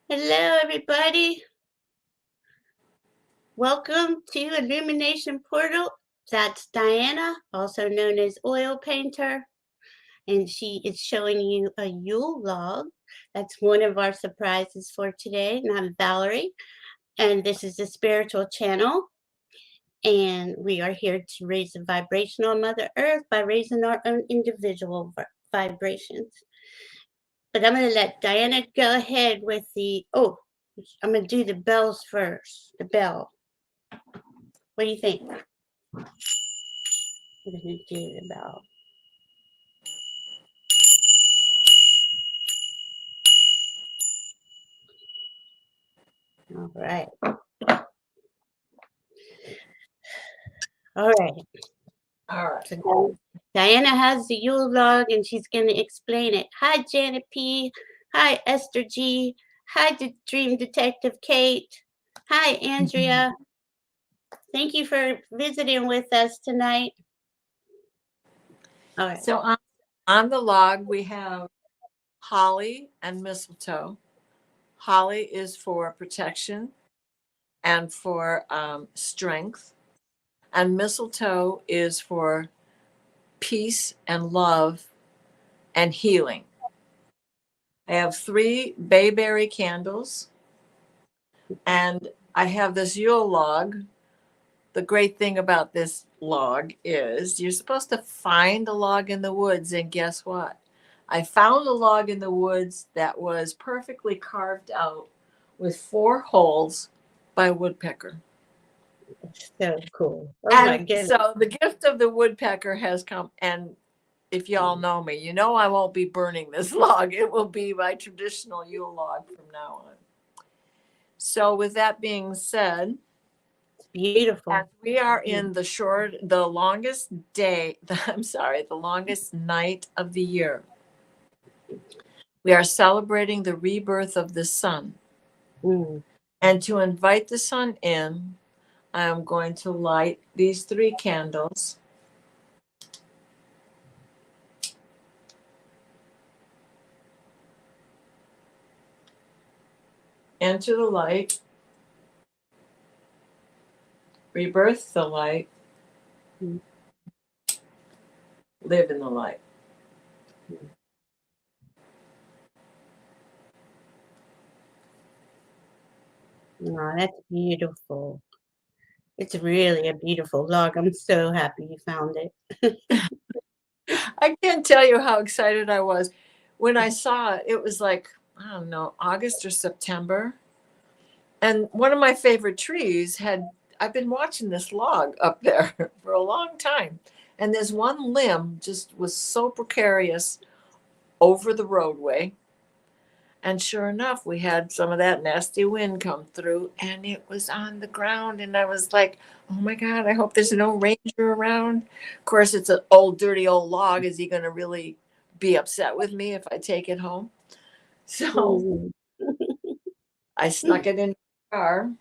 Hello, everybody. Welcome to Illumination Portal. That's Diana, also known as Oil Painter, and she is showing you a Yule log. That's one of our surprises for today. And I'm Valerie, and this is the spiritual channel. And we are here to raise the vibration on Mother Earth by raising our own individual vibrations. But I'm going to let Diana go ahead with I'm going to do the bells first. The bell. What do you think? I'm going to do the bell. All right. All right. All right. So Diana has the Yule log and she's going to explain it. Hi, Janet P. Hi, Esther G. Hi, Dream Detective Kate. Hi, Andrea. Thank you for visiting with us tonight. All right. So on the log, we have holly and mistletoe. Holly is for protection and for strength, and mistletoe is for peace and love and healing. I have 3 bayberry candles, and I have this Yule log. The great thing about this log is you're supposed to find a log in the woods, and guess what? I found a log in the woods that was perfectly carved out with 4 holes by a woodpecker. So cool. Oh my goodness. So the gift of the woodpecker has come, and if y'all know me, you know I won't be burning this log. It will be my traditional Yule log from now on. So with that being said, it's beautiful. And we are in the longest night of the year. We are celebrating the rebirth of the sun. And to invite the sun in, I am going to light these 3 candles. Enter the light. Rebirth the light. Live in the light. Oh, that's beautiful. It's really a beautiful log. I'm so happy you found it. I can't tell you how excited I was. When I saw it, it was like, I don't know, August or September. And one of my favorite trees I've been watching this log up there for a long time. And there's one limb just was so precarious over the roadway. And sure enough, we had some of that nasty wind come through and it was on the ground. And I was like, oh my God, I hope there's no ranger around. Of course, it's an old, dirty old log. Is he going to really be upset with me if I take it home? So I snuck it in the car.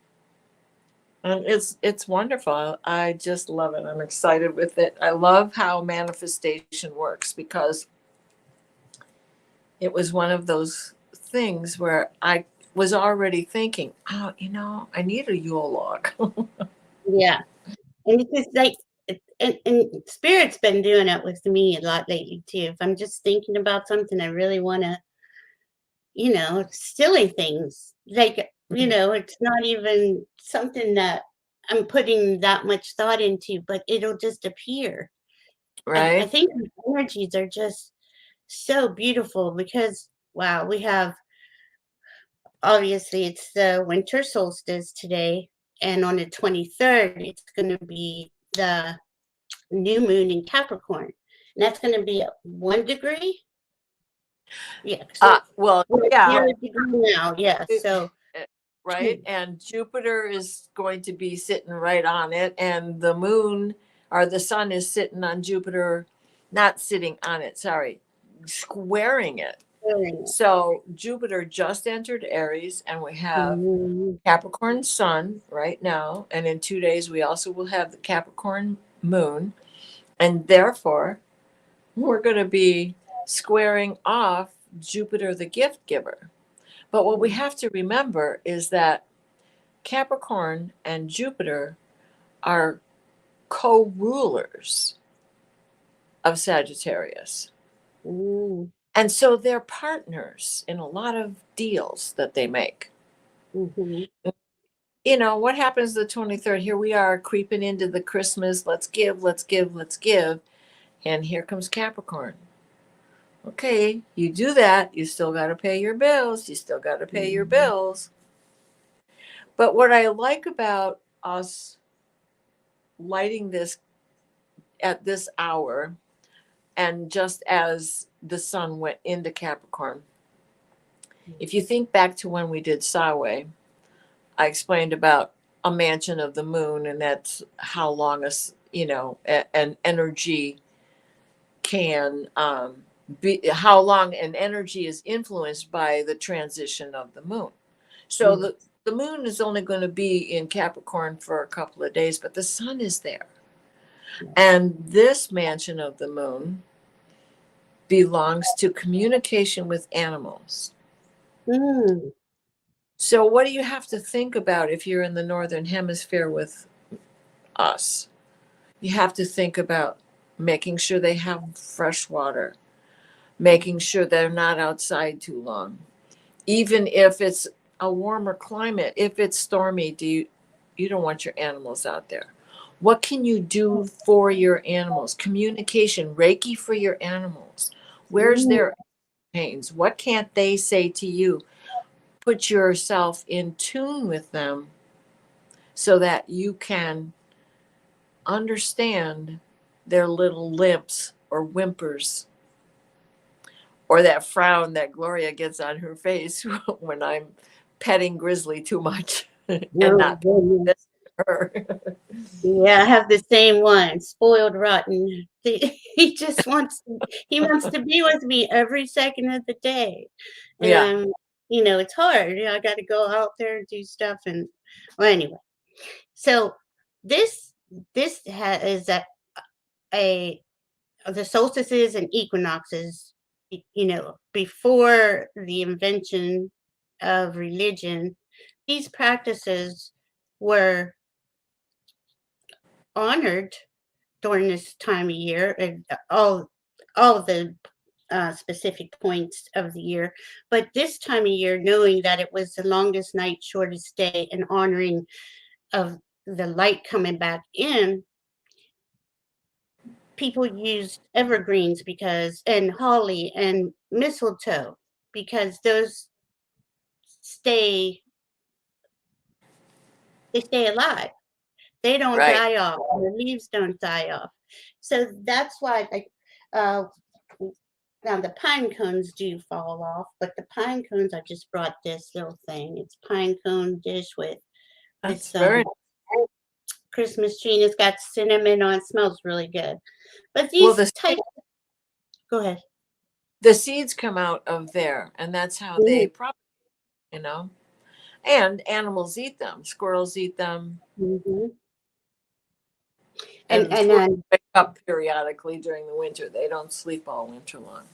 And it's wonderful. I just love it. I'm excited with it. I love how manifestation works because it was one of those things where I was already thinking, oh, I need a Yule log. Yeah. And it's just like, and Spirit's been doing it with me a lot lately too. If I'm just thinking about something I really want to, silly things like, it's not even something that I'm putting that much thought into, but it'll just appear. Right. I think the energies are just so beautiful because, wow, we have, obviously it's the winter solstice today. And on the 23rd, it's going to be the new moon in Capricorn. And that's going to be at 1 degree. Yeah. So well, yeah. Now, yeah. So right. And Jupiter is going to be sitting right on it. And the moon or the sun is sitting on Jupiter, not sitting on it, sorry, squaring it. So Jupiter just entered Aries and we have Capricorn sun right now. And in 2 days, we also will have the Capricorn moon. And therefore, we're going to be squaring off Jupiter, the gift giver. But what we have to remember is that Capricorn and Jupiter are co-rulers of Sagittarius. Mm, And so they're partners in a lot of deals that they make. mhm, You know, what happens the 23rd? Here we are creeping into the Christmas. Let's give, let's give, let's give. And here comes Capricorn. Okay, you do that. You still got to pay your bills. You still got to pay your bills. But what I like about us lighting this at this hour, and just as the sun went into Capricorn, if you think back to when we did Sawe, I explained about a mansion of the moon, and that's how long an energy can be, how long an energy is influenced by the transition of the moon. So the moon is only going to be in Capricorn for a couple of days, but the sun is there. And this mansion of the moon belongs to communication with animals. mm, So what do you have to think about if you're in the northern hemisphere with us? You have to think about making sure they have fresh water, making sure they're not outside too long. Even if it's a warmer climate, if it's stormy, you don't want your animals out there. What can you do for your animals? Communication, Reiki for your animals. Where's their pains? What can't they say to you? Put yourself in tune with them so that you can understand their little limps or whimpers, or that frown that Gloria gets on her face when I'm petting Grizzly too much and oh, not goodness. her. Yeah, I have the same one, spoiled rotten. He just he wants to be with me every second of the day. And Yeah. it's hard. I got to go out there and do stuff. And well, anyway, so this is the solstices and equinoxes, before the invention of religion. These practices were honored during this time of year, and all of the specific points of the year. But this time of year, knowing that it was the longest night, shortest day, and honoring of the light coming back in, people used evergreens and holly and mistletoe, because those stay they stay alive. They don't Right. die off. The leaves don't die off. So that's why, like, uh, now the pine cones do fall off, but the pine cones, I just brought this little thing. It's pine cone dish with That's this very Christmas tree, and it's got cinnamon on it. It smells really good. But well. these type, go ahead. The seeds come out of there, and that's how they propagate. You know, and animals eat them. Squirrels eat them, Mm-hmm. and And squirrels wake up periodically during the winter. They don't sleep all winter long.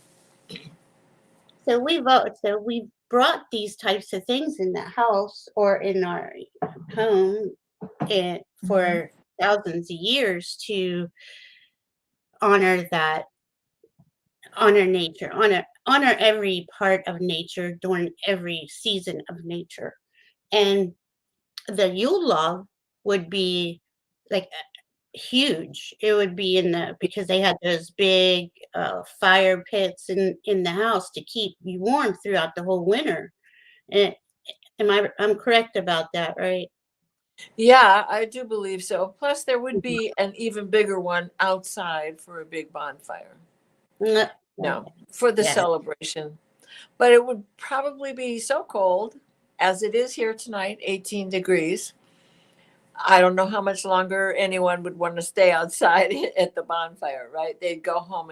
so we've brought these types of things in the house or in our home, and for thousands of years, to honor that, honor nature, honor every part of nature during every season of nature. And the Yule log would be like huge. It would be because they had those big fire pits in the house to keep you warm throughout the whole winter. And I'm correct about that, right? Yeah, I do believe so. Plus, there would be an even bigger one outside for a big bonfire. Mm, No, for the yeah. celebration. But it would probably be so cold as it is here tonight, 18 degrees. I don't know how much longer anyone would want to stay outside at the bonfire, right? They'd go home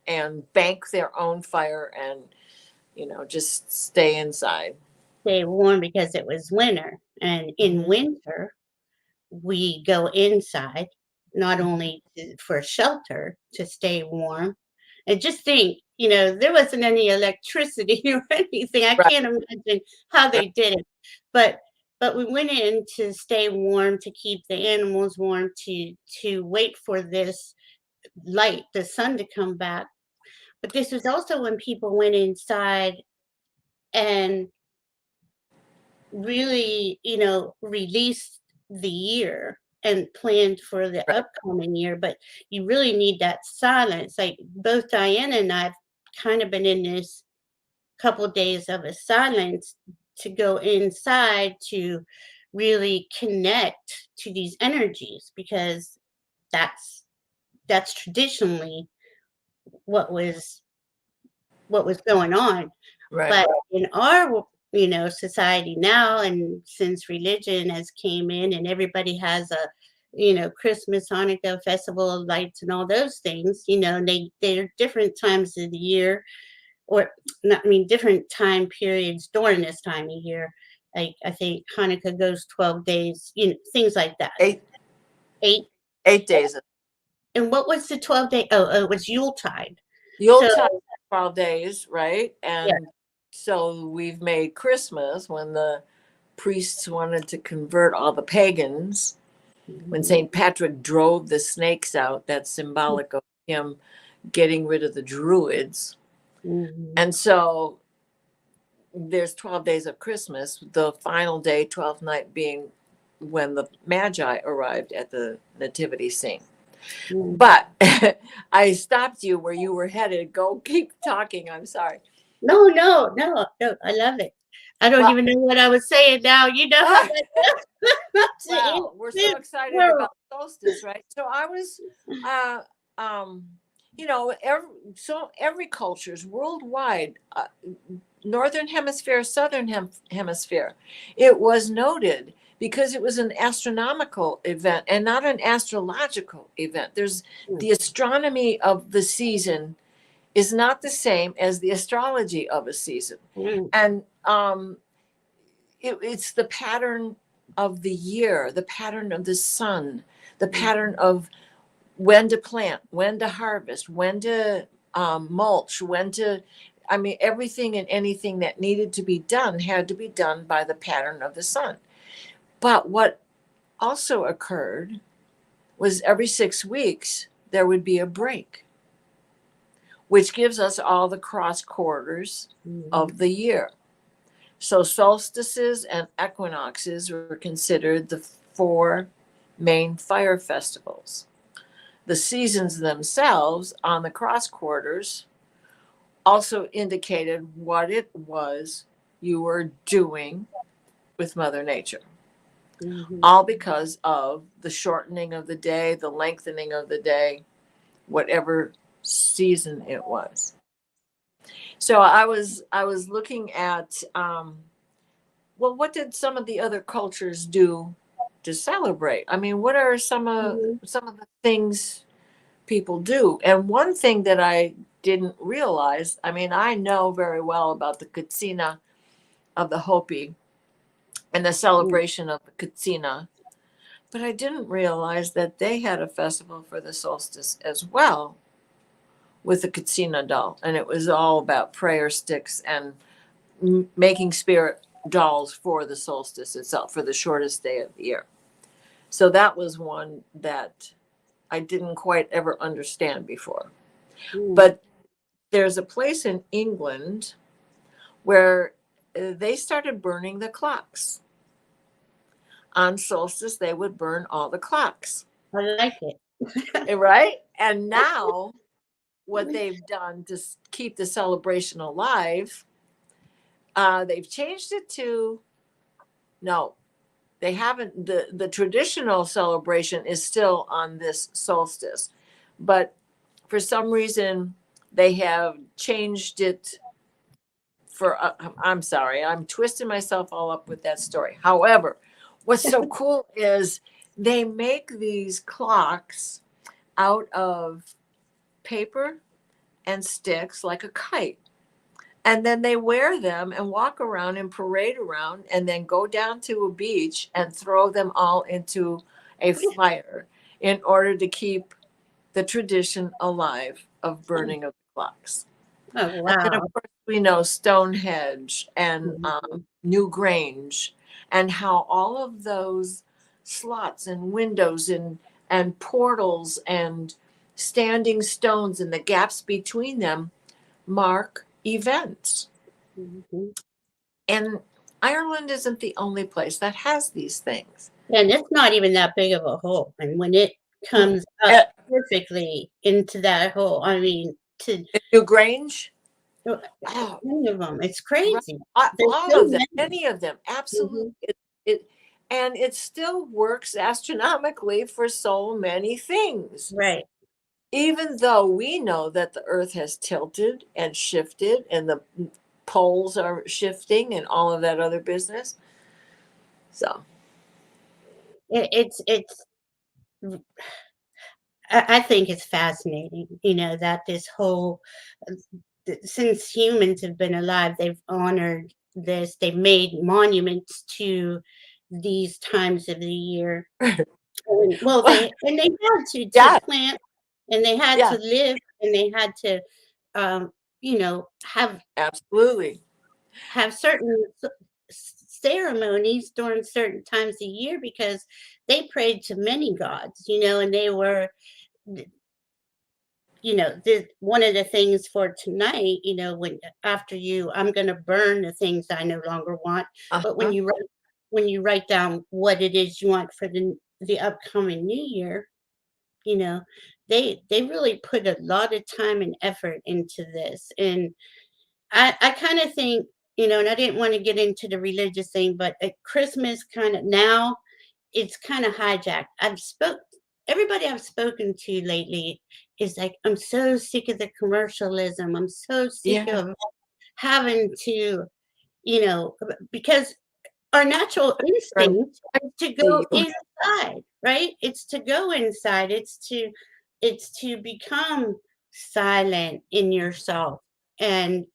and bank their own fire and, just stay inside. Stay warm because it was winter. And in winter, we go inside, not only for shelter to stay warm, And just think, there wasn't any electricity or anything. I Right. can't imagine how they did it. But we went in to stay warm, to keep the animals warm, to wait for this light, the sun to come back. But this was also when people went inside and really, released the year and planned for the Right. upcoming year. But you really need that silence. Like both Diana and I've kind of been in this couple days of a silence to go inside to really connect to these energies, because that's traditionally what was going on. Right. But in our society now, and since religion has came in and everybody has a Christmas, Hanukkah, festival of lights and all those things, and they're different times of the year, or not, different time periods during this time of year. Like I think Hanukkah goes 12 days, things like that. 8 days. And what was the 12-day? Oh, it was Yuletide. Yuletide, 12 days, right? And Yeah. so we've made Christmas when the priests wanted to convert all the pagans. When St. Patrick drove the snakes out, that's symbolic of him getting rid of the druids. Mm-hmm. And so there's 12 days of Christmas, the final day, 12th night, being when the Magi arrived at the nativity scene. Mm-hmm. But I stopped you where you were headed. Go, keep talking. I'm sorry. No, I love it. I don't even know what I was saying now. How Wow, we're so excited about solstice, right? So I was, every culture's worldwide, northern hemisphere, southern hemisphere, it was noted because it was an astronomical event and not an astrological event. There's the astronomy of the season is not the same as the astrology of a season. And it's the pattern of the year, the pattern of the sun, the pattern of when to plant, when to harvest, when to mulch, everything and anything that needed to be done had to be done by the pattern of the sun. But what also occurred was every 6 weeks, there would be a break, which gives us all the cross quarters of the year. So solstices and equinoxes were considered the 4 main fire festivals. The seasons themselves on the cross quarters also indicated what it was you were doing with Mother Nature. All because of the shortening of the day, the lengthening of the day, whatever season it was. So I was looking at, what did some of the other cultures do to celebrate? What are some of the things people do? And one thing that I didn't realize, I know very well about the Katsina of the Hopi and the celebration of the Katsina, but I didn't realize that they had a festival for the solstice as well with the Katsina doll. And it was all about prayer sticks and making spirit dolls for the solstice itself, for the shortest day of the year. So that was one that I didn't quite ever understand before. But there's a place in England where they started burning the clocks. On solstice, they would burn all the clocks. I like it. Right? And now what they've done to keep the celebration alive, they've changed it to, no, they haven't. The traditional celebration is still on this solstice, but for some reason they have changed it for, I'm sorry, I'm twisting myself all up with that story. However, what's so cool is they make these clocks out of paper and sticks like a kite. And then they wear them and walk around and parade around and then go down to a beach and throw them all into a fire in order to keep the tradition alive of burning of blocks. Oh, And then, of wow. course, we know Stonehenge and Mhm. New Grange, and how all of those slots and windows and portals and standing stones and the gaps between them mark events. Mhm. And Ireland isn't the only place that has these things. And it's not even that big of a hole, and when it comes up Uh, perfectly into that hole, I mean, to New Grange, uh, oh, many of them, it's right, crazy. There's all so of them, many. any of them, absolutely. Mhm. It and it still works astronomically for so many things, Right. even though we know that the Earth has tilted and shifted, and the poles are shifting, and all of that other business. So, It's I think it's fascinating, that this whole since humans have been alive, they've honored this. They've made monuments to these times of the year. Well, they had to yeah, plant, and they had to yeah, live, and they had to, have absolutely. certain ceremonies during certain times of year because they prayed to many gods, and they were, one of the things for tonight, when after I'm going to burn the things I no longer want. But Uh-huh. when you write down what it is you want for the upcoming new year, you know, they really put a lot of time and effort into this. And I kind of think, and I didn't want to get into the religious thing, but at Christmas kind of now it's kind of hijacked. Everybody I've spoken to lately is like, I'm so sick of the commercialism. I'm so sick Yeah. of having to, because our natural Right. instinct is to go inside, right? It's to go inside. It's to become silent in yourself. And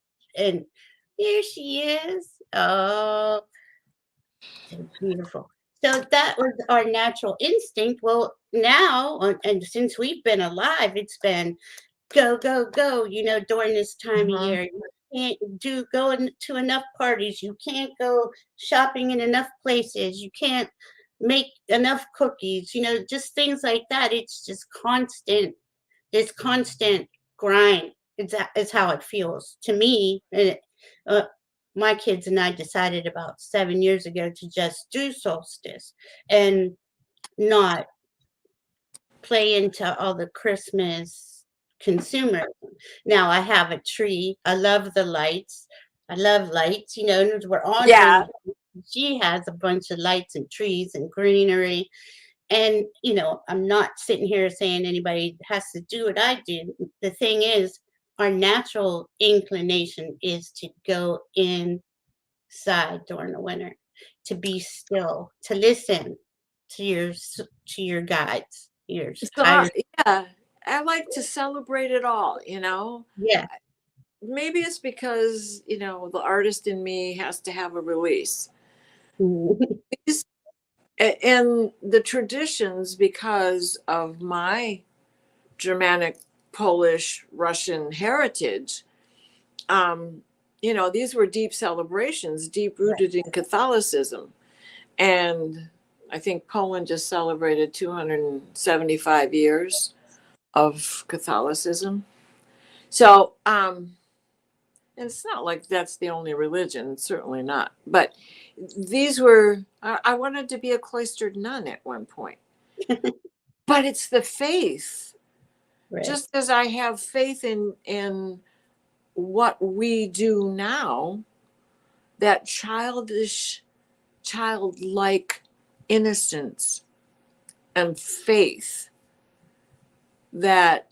here she is. Oh, so beautiful. So that was our natural instinct. Well, now, and since we've been alive, it's been go, go, go, during this time of Uh-huh. year. You can't to enough parties. You can't go shopping in enough places. You can't make enough cookies, just things like that. It's just this constant grind. It's how it feels to me. And uh, my kids and I decided about 7 years ago to just do solstice and not play into all the Christmas consumerism. Now I have a tree. I love the lights. I love lights, and we're Yeah. honoring. She has a bunch of lights and trees and greenery. And, I'm not sitting here saying anybody has to do what I do. The thing is, our natural inclination is to go inside during the winter, to be still, to listen to your guides, your So, higher. yeah, I like to celebrate it all, you know. Yeah. Maybe it's because, the artist in me has to have a release. These- And the traditions, because of my Germanic, Polish, Russian heritage, um, these were deep celebrations, deep rooted in Catholicism. And I think Poland just celebrated 275 years of Catholicism. So, and it's not like that's the only religion, certainly not. But I wanted to be a cloistered nun at one point. But it's the faith. Right. Just as I have faith in what we do now, that childlike innocence and faith that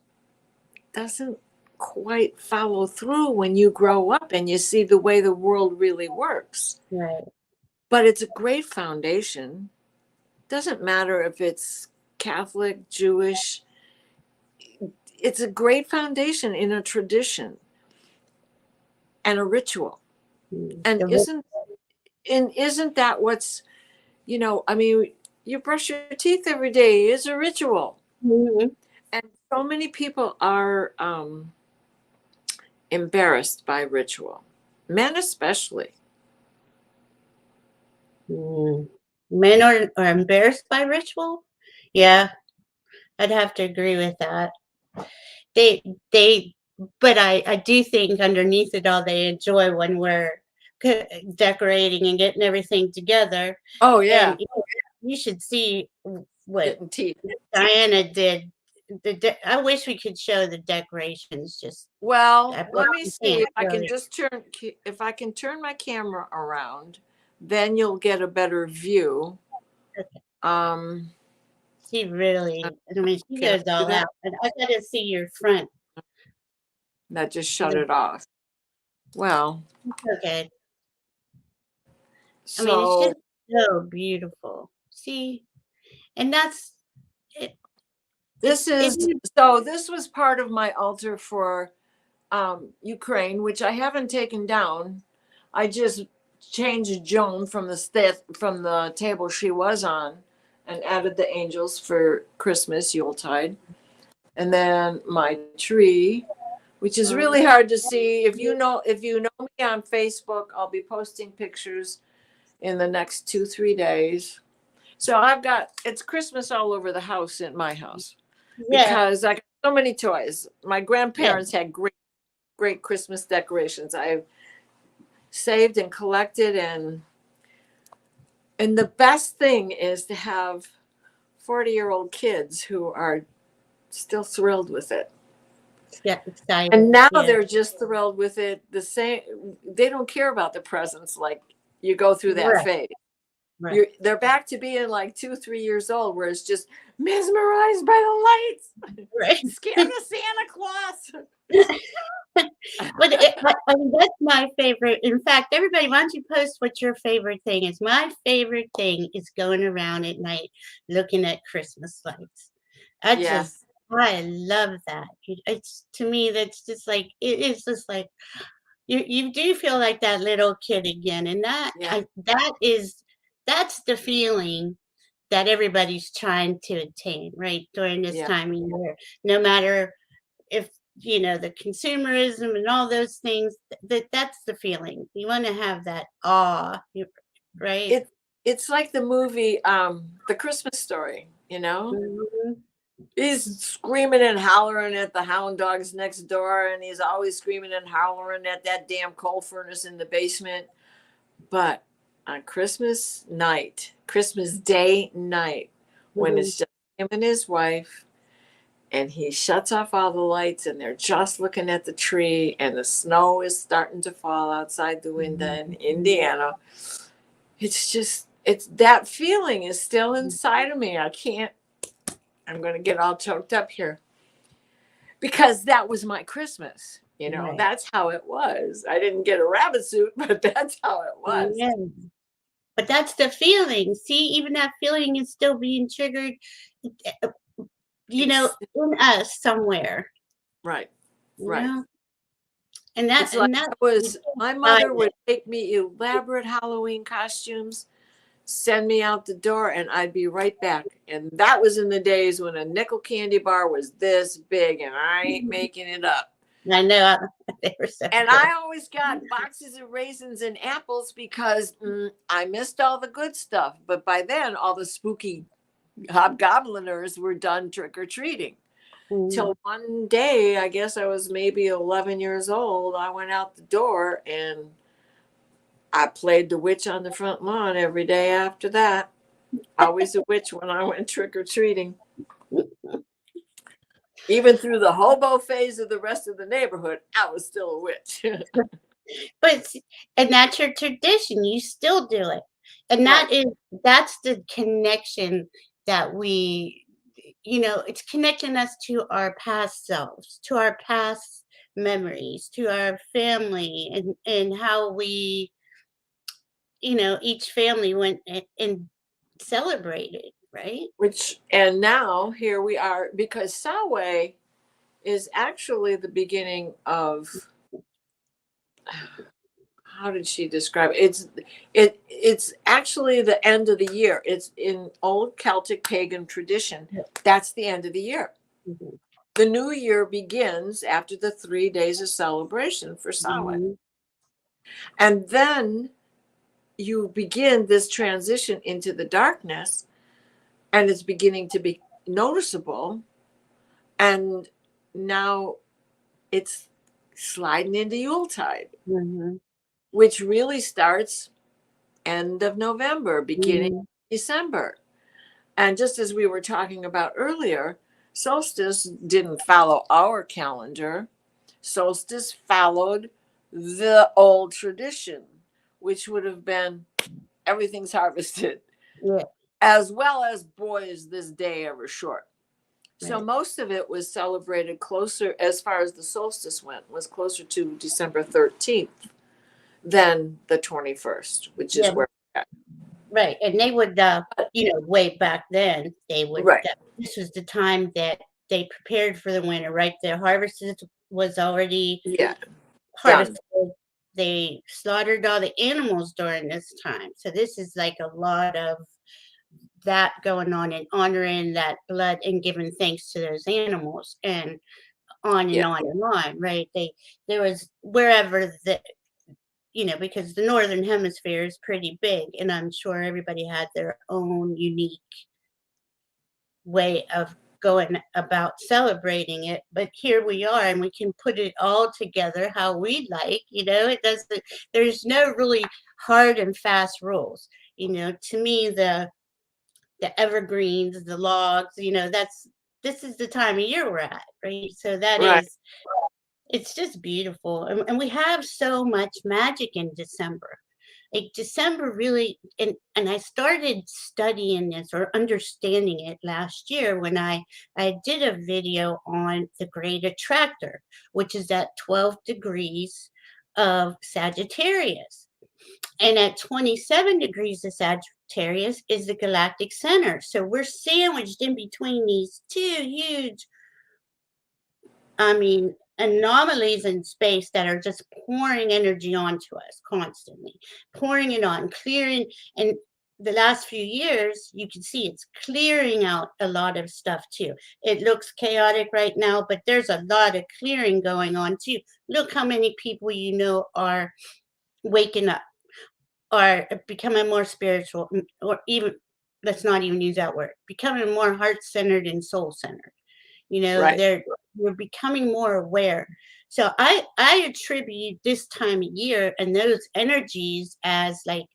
doesn't quite follow through when you grow up and you see the way the world really works. Right. But it's a great foundation. Doesn't matter if it's Catholic, Jewish, it's a great foundation in a tradition and a ritual. Mm. And isn't that what's, I mean, you brush your teeth every day is a ritual. Mhm. And so many people are embarrassed by ritual. Men especially. Men are embarrassed by ritual. Yeah, I'd have to agree with that. They but I do think underneath it all, they enjoy when we're decorating and getting everything together. Oh, And yeah. you should see what Getting teeth. Diana did. I wish we could show the decorations. Just Well, but let me we see can't if I can really. just turn my camera around, then you'll get a better view. Um, She really, I mean, she can I goes do all that? out. And I gotta see your front. That just shut it off. Well, Okay. I mean, it's so just so beautiful. See, and that's it. this was part of my altar for Ukraine, which I haven't taken down. I just changed Joan from the table she was on, and added the angels for Christmas, Yuletide, and then my tree, which is really hard to see. If you know me on Facebook, I'll be posting pictures in the next 2-3 days. So it's Christmas all over the house in my house Yeah, because I got so many toys. My yeah. grandparents had great Christmas decorations. I've saved and collected, and the best thing is to have 40-year-old kids who are still thrilled with it. Yeah, excited. And now Yeah. they're just thrilled with it. The same, they don't care about the presents. Like, you go through that Right, phase. right. They're back to being like 2-3 years old, where it's just mesmerized by the lights, Right. scared of Santa Claus. But I mean, that's my favorite. In fact, everybody, why don't you post what your favorite thing is? My favorite thing is going around at night looking at Christmas lights. Yeah, I love that. It's to me, that's just like it is just like you do feel like that little kid again, and yeah, that's the feeling that everybody's trying to attain right during this yeah. time of year. No matter if the consumerism and all those things, that's the feeling. You want to have that awe, right? It's like the movie, The Christmas Story. Mhm. He's screaming and hollering at the hound dogs next door, and he's always screaming and hollering at that damn coal furnace in the basement. But on Christmas Day night, when Mhm. it's just him and his wife, and he shuts off all the lights, and they're just looking at the tree, and the snow is starting to fall outside the window in Indiana. It's that feeling is still inside of me. I'm going to get all choked up here, because that was my Christmas. Right. That's how it was. I didn't get a rabbit suit, but that's how it was. Yeah. But that's the feeling. See, even that feeling is still being triggered, uh, It's in us somewhere. right, You right. know, and It's like you can't my hide mother would it. make me elaborate Halloween costumes, send me out the door, and I'd be right back. And that was in the days when a nickel candy bar was this big, and I ain't making it up. I know they were so And good. I always got boxes of raisins and apples because I missed all the good stuff. But by then, all the spooky hobgobliners were done trick-or-treating. Mm. Till one day, I guess I was maybe 11 years old, I went out the door and I played the witch on the front lawn every day after that. Always a witch when I went trick-or-treating. Even through the hobo phase of the rest of the neighborhood, I was still a witch. But and that's your tradition. You still do it. And Right. that's the connection that it's connecting us to our past selves, to our past memories, to our family and how we, each family went and celebrated, right? And now here we are, because Samhain is actually the beginning of, how did she describe it? It's actually the end of the year. It's in old Celtic pagan tradition. Yeah. That's the end of the year. Mhm. the new year begins after the 3 days of celebration for Samhain. Mhm. And then you begin this transition into the darkness, and it's beginning to be noticeable. And now it's sliding into Yuletide, Mhm. which really starts end of November, beginning Mhm. of December. And just as we were talking about earlier, solstice didn't follow our calendar. Solstice followed the old tradition, which would have been everything's harvested, Yeah, as well as boy, is this day ever short. So right. most of it was celebrated closer, as far as the solstice went, was closer to December 13th than the 21st, which is Yeah, where we're at. right. And they would, way back then, they would. Right. This was the time that they prepared for the winter, right? Their harvest was already Yeah. Done. harvested. They slaughtered all the animals during this time. So this is like a lot of that going on and honoring that blood and giving thanks to those animals and on and Yeah. on and on, right? There was wherever because the northern hemisphere is pretty big, and I'm sure everybody had their own unique way of going about celebrating it. But here we are, and we can put it all together how we like. It doesn't. There's no really hard and fast rules. To me, the evergreens, the logs. This is the time of year we're at, right? So that Right. is. It's just beautiful, and we have so much magic in December. Like December really, and I started studying this or understanding it last year when I did a video on the Great Attractor, which is at 12 degrees of Sagittarius, and at 27 degrees of Sagittarius is the galactic center. So we're sandwiched in between these two huge, anomalies in space that are just pouring energy onto us constantly, pouring it on, clearing. And the last few years, you can see it's clearing out a lot of stuff too. It looks chaotic right now, but there's a lot of clearing going on too. Look how many people are waking up, are becoming more spiritual, or even, let's not even use that word, becoming more heart-centered and soul-centered. Right. We're becoming more aware. So I attribute this time of year and those energies as, like,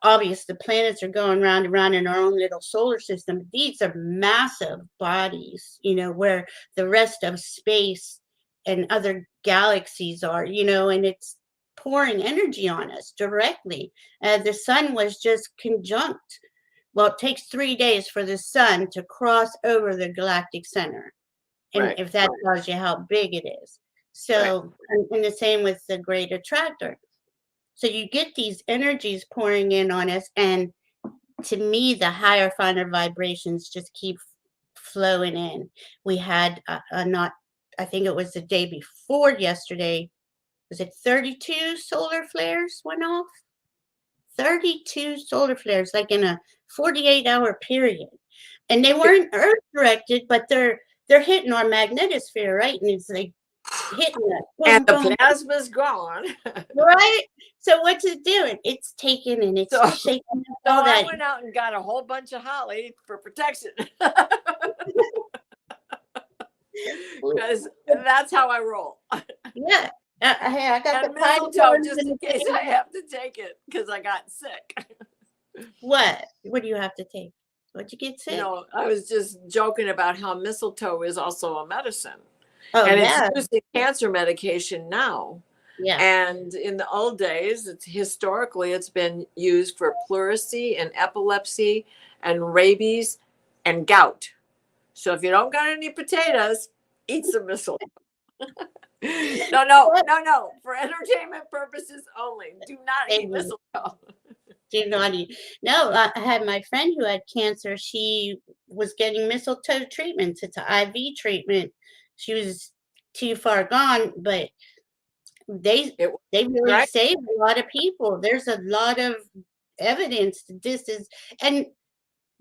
obvious, the planets are going round and round in our own little solar system. These are massive bodies, where the rest of space and other galaxies are, and it's pouring energy on us directly. The sun was just conjunct. Well, it takes 3 days for the sun to cross over the galactic center. And Right. if that tells you how big it is. Right. So, and the same with the Great Attractor. So you get these energies pouring in on us. And to me, the higher, finer vibrations just keep flowing in. We had I think it was the day before yesterday. Was it 32 solar flares went off? 32 solar flares, like in a 48-hour period. And they weren't earth directed, but they're hitting our magnetosphere, right? And it's like hitting us. And Boom, the boom. plasma's gone. Right? So what's it doing? It's taking and it's So, shaking up so all I that. went out and got a whole bunch of holly for protection. Because that's how I roll. Yeah. Hey, I got the And pine mistletoe, cones just and in the case I have to take it because I got sick. What? What do you have to take? What'd you get sick? No, I was just joking about how mistletoe is also a medicine. Oh, And yeah. it's used in cancer medication now. Yeah. And in the old days, historically it's been used for pleurisy and epilepsy and rabies and gout. So if you don't got any potatoes, eat some mistletoe. No. For entertainment purposes only. Do not eat mistletoe. Do not eat. No, I had my friend who had cancer. She was getting mistletoe treatments. It's an IV treatment. She was too far gone, but they really Right? saved a lot of people. There's a lot of evidence that this is, and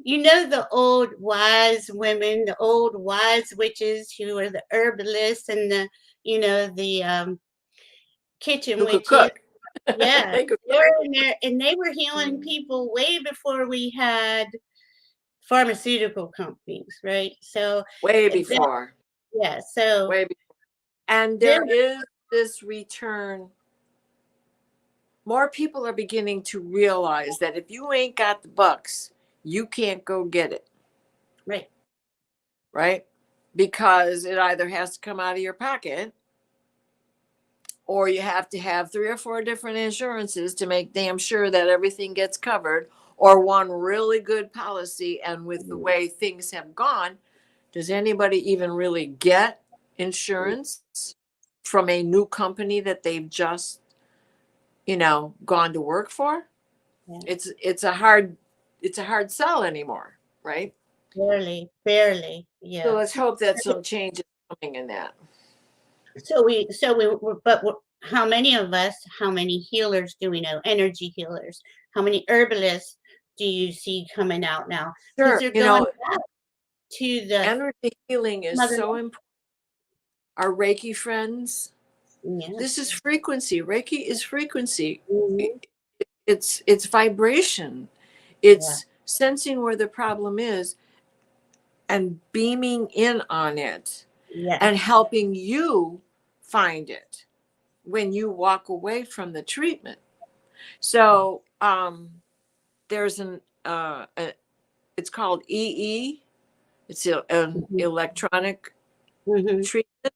the old wise women, the old wise witches who were the herbalists and the kitchen Who could witches. cook? Yeah, They could they cook. were in there, and they were healing people way before we had pharmaceutical companies, right? So, Way that, before. yeah, so Way before. And there, there is this return. More people are beginning to realize that if you ain't got the bucks, you can't go get it, right, right? Because it either has to come out of your pocket, or you have to have 3 or 4 different insurances to make damn sure that everything gets covered, or one really good policy. And with the way things have gone, does anybody even really get insurance from a new company that they've just, gone to work for? yeah, It's a hard sell anymore, right? barely, So yeah. let's hope that some change is coming in that. How many of us, how many healers do we know? Energy healers. How many herbalists do you see coming out now? Because Sure, they're going back to the energy healing is mother. so important. Our Reiki friends, Yeah. this is frequency. Reiki is frequency. Mhm. It's vibration. Yeah. It's sensing where the problem is and beaming in on it Yeah. and helping you find it when you walk away from the treatment. So there's it's called EE. It's an Mhm. electronic Mhm. treatment,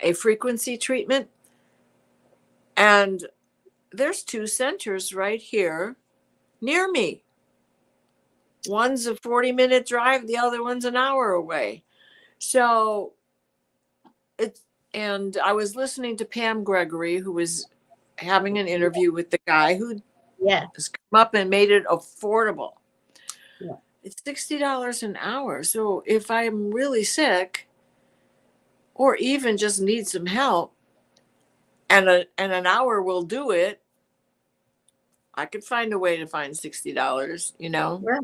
a frequency treatment. And there's 2 centers right here near me. One's a 40-minute drive, the other one's an hour away. So and I was listening to Pam Gregory, who was having an interview with the guy who Yeah. has come up and made it affordable. Yeah. It's $60 an hour. So if I'm really sick or even just need some help and an hour will do it, I could find a way to find $60, Right.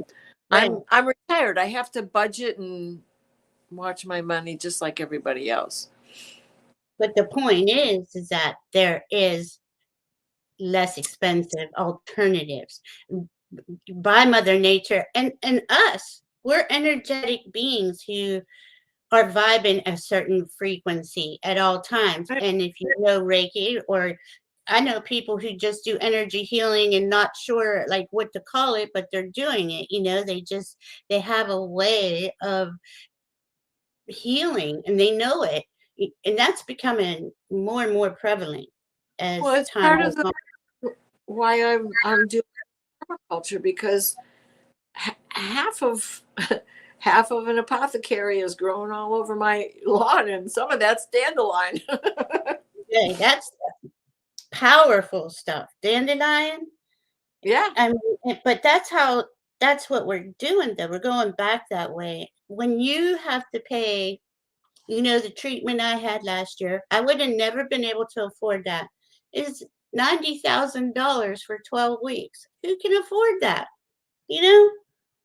Right. I'm retired. I have to budget and watch my money just like everybody else. But the point is that there is less expensive alternatives by Mother Nature and us. We're energetic beings who are vibing a certain frequency at all times. Right. And if you know Reiki, or I know people who just do energy healing and not sure like what to call it, but they're doing it. They have a way of healing and they know it. And that's becoming more and more prevalent Well, as it's time part goes of the on. why I'm doing permaculture, because half of half of an apothecary is growing all over my lawn, and some of that's dandelion. Yeah, that's powerful stuff. Dandelion. Yeah. I mean, but that's what we're doing though. We're going back that way. When you have to pay, the treatment I had last year, I would have never been able to afford that. Is $90,000 for 12 weeks. Who can afford that? You know,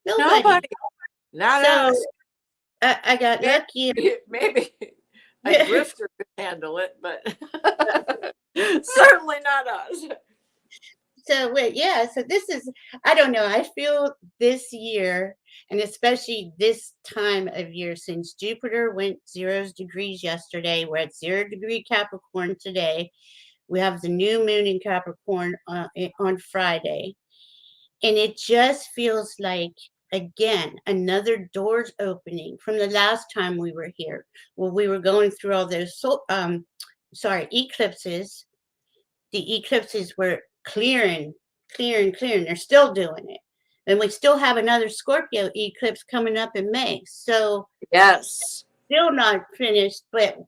Nobody. Nobody, not So us. I got Maybe, lucky. maybe a And grifter could handle it, but certainly not us. so so this is, I don't know, I feel this year, and especially this time of year, since Jupiter went 0 degrees yesterday, we're at 0 degree Capricorn today. We have the new moon in Capricorn on Friday, and it just feels like, again, another doors opening from the last time we were here, where we were going through all those eclipses. The eclipses were clearing, clearing, clearing. They're still doing it. And we still have another Scorpio eclipse coming up in May. So Yes. still not finished, but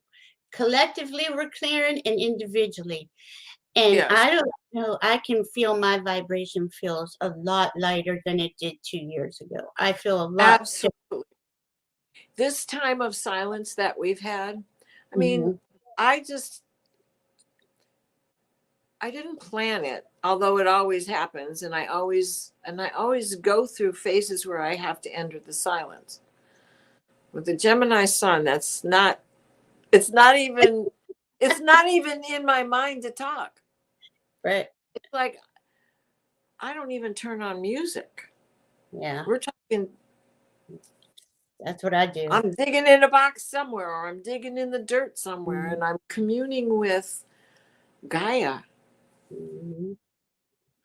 collectively we're clearing and individually. And Yes. I don't know, I can feel my vibration feels a lot lighter than it did 2 years ago. I feel a lot. Absolutely. This time of silence that we've had, I mean, Mhm. I just didn't plan it, although it always happens, and I always go through phases where I have to enter the silence. With the Gemini sun, it's not even in my mind to talk. Right. It's like I don't even turn on music. Yeah. We're talking. That's what I do. I'm digging in a box somewhere, or I'm digging in the dirt somewhere, and I'm communing with Gaia. Mhm.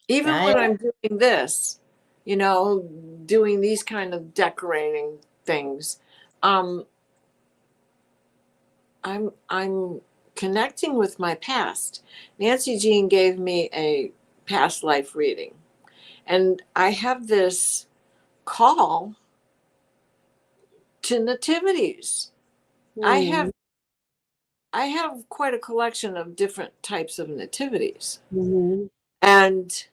Even Gaia. when I'm doing this, doing these kind of decorating things, I'm connecting with my past. Nancy Jean gave me a past life reading, and I have this call to nativities. Mhm. I have quite a collection of different types of nativities, Mhm. and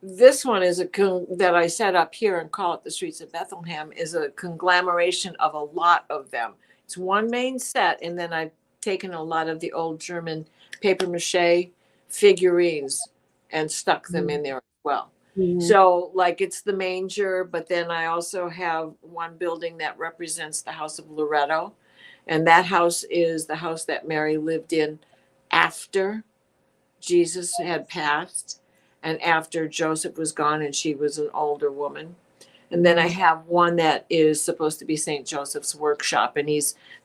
this one is that I set up here and call it the Streets of Bethlehem, is a conglomeration of a lot of them. It's one main set, and then I've taken a lot of the old German paper mache figurines and stuck them in there as well. Mhm. So like it's the manger, but then I also have one building that represents the house of Loretto. And that house is the house that Mary lived in after Jesus had passed and after Joseph was gone and she was an older woman. And then I have one that is supposed to be St. Joseph's workshop, and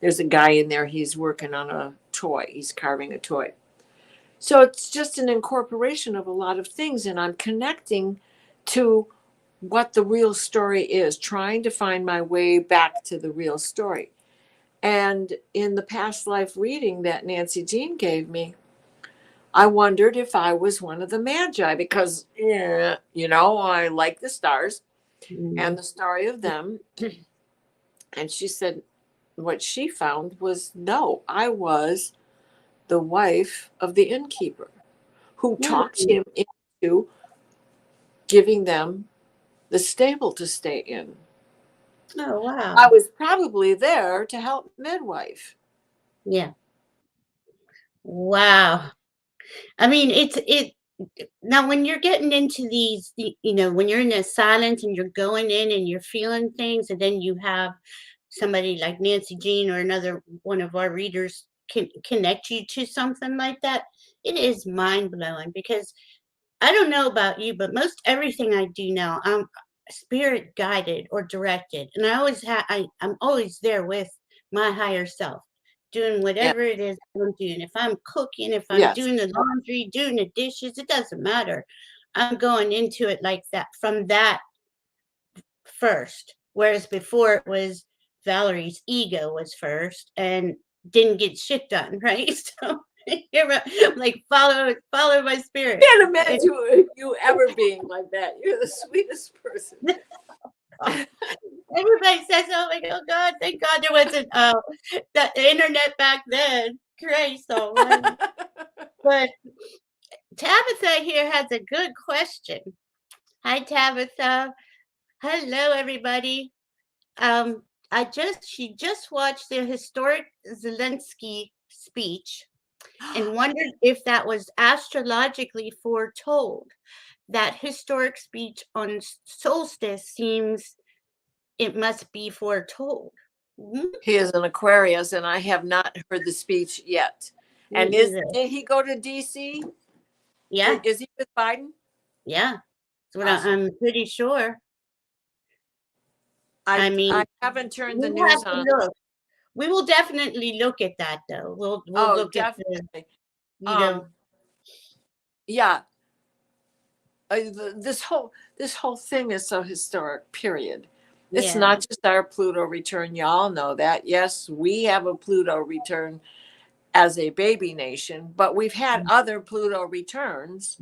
there's a guy in there, he's working on a toy, he's carving a toy. So it's just an incorporation of a lot of things, and I'm connecting to what the real story is, trying to find my way back to the real story. And in the past life reading that Nancy Jean gave me, I wondered if I was one of the magi because, I like the stars and the story of them. And she said what she found was no, I was the wife of the innkeeper who talked him into giving them the stable to stay in. Oh, wow. I was probably there to help midwife. Yeah. Wow. I mean, now when you're getting into these, when you're in the silence and you're going in and you're feeling things, and then you have somebody like Nancy Jean or another one of our readers can connect you to something like that, it is mind blowing because I don't know about you, but most everything I do now, I'm spirit guided or directed, and I'm always there with my higher self, doing Yeah. whatever it is I'm doing. If I'm cooking, if I'm Yes. doing the laundry, doing the dishes, it doesn't matter. I'm going into it like that from that first. Whereas before it was Valerie's ego was first and didn't get shit done, right? So I'm like follow my spirit. I can't imagine you ever being like that. You're the sweetest person. Everybody says, "Oh my God, thank God there wasn't the internet back then." Christ almighty. But Tabitha here has a good question. Hi, Tabitha. Hello, everybody. She just watched the historic Zelensky speech and wondered if that was astrologically foretold. That historic speech on solstice seems it must be foretold. He is an Aquarius, and I have not heard the speech yet. And did he go to DC? Yeah. Is he with Biden? Yeah. That's what Awesome. I'm pretty sure. I mean, haven't turned the news on. Look. We will definitely look at that, though. We'll look definitely. at yeah. This whole thing is so historic. Period. It's not just our Pluto return. Y'all know that. Yes, we have a Pluto return as a baby nation, but we've had other Pluto returns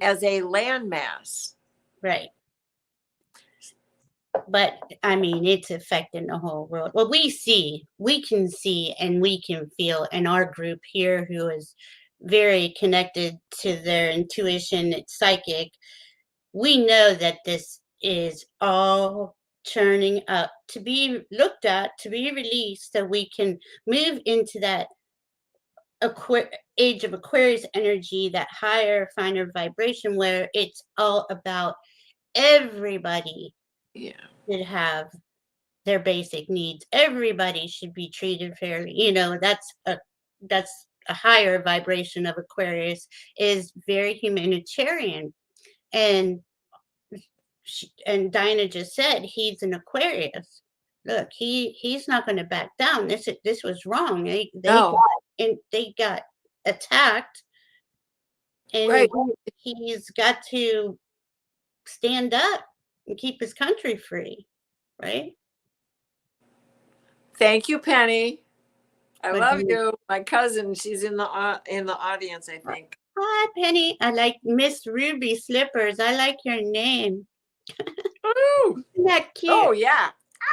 as a landmass. Right. But I mean, it's affecting the whole world. Well, we can see and we can feel in our group here who is very connected to their intuition, it's psychic. We know that this is all turning up to be looked at, to be released, so we can move into that age of Aquarius energy, that higher, finer vibration, where it's all about everybody should have their basic needs. Everybody should be treated fairly. That's a higher vibration of Aquarius, is very humanitarian. And Dinah just said he's an Aquarius. Look, he's not going to back down. This was wrong. They got attacked, and he's got to stand up and keep his country free, right? Thank you, Penny. I love you. My cousin, she's in the audience, I think. Hi, Penny. I like Miss Ruby Slippers. I like your name. Ooh. Isn't that cute? Oh, yeah.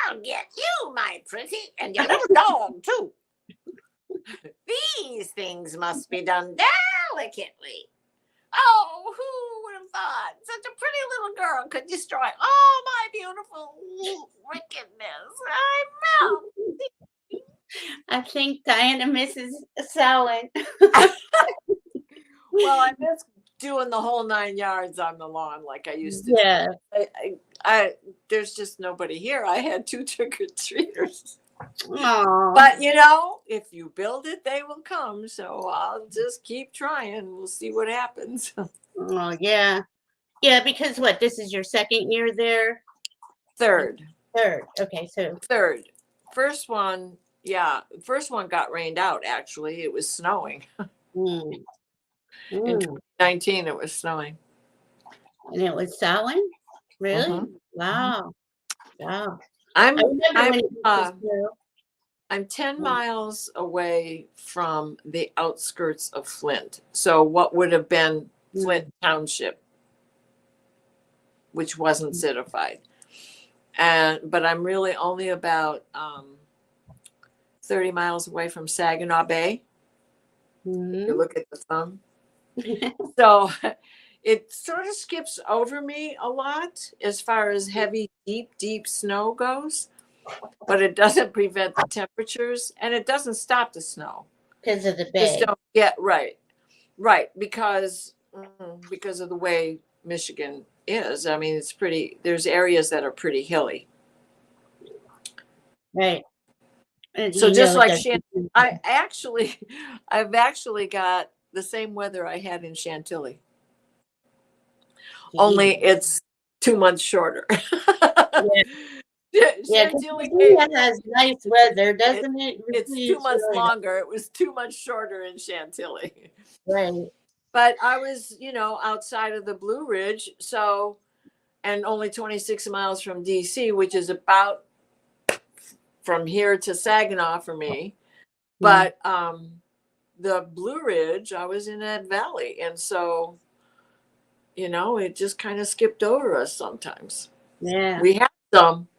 I'll get you, my pretty, and your little dog, too. These things must be done delicately. Oh, who would have thought such a pretty little girl could destroy all my beautiful wickedness? I melt. I think Diana misses Salad. Well, I miss doing the whole 9 yards on the lawn like I used to. Yeah. There's just nobody here. I had 2 trick-or-treaters. Aww. But, if you build it, they will come. So I'll just keep trying. We'll see what happens. Oh, yeah. Yeah, because this is your second year there? Third. Okay, so. Third. First one got rained out, actually. It was snowing. In 2019, it was snowing. And it was Samhain? Really? Mm-hmm. Wow. I'm 10 miles away from the outskirts of Flint. So what would have been Flint Township, which wasn't citified. But I'm really only about 30 miles away from Saginaw Bay. If you look at the thumb. So it sort of skips over me a lot as far as heavy, deep snow goes, but it doesn't prevent the temperatures, and it doesn't stop the snow. Because of the bay. Just don't get right, because of the way Michigan is. I mean, it's pretty. There's areas that are pretty hilly. Right. So just like I've actually got the same weather I had in Chantilly. Only it's 2 months shorter. Chantilly has nice weather, doesn't it? It's 2 months longer. It was 2 months shorter in Chantilly. Right. But I was, outside of the Blue Ridge, and only 26 miles from DC, which is about from here to Saginaw for me. But the Blue Ridge, I was in that valley. And so, it just kind of skipped over us sometimes. Yeah. We had some.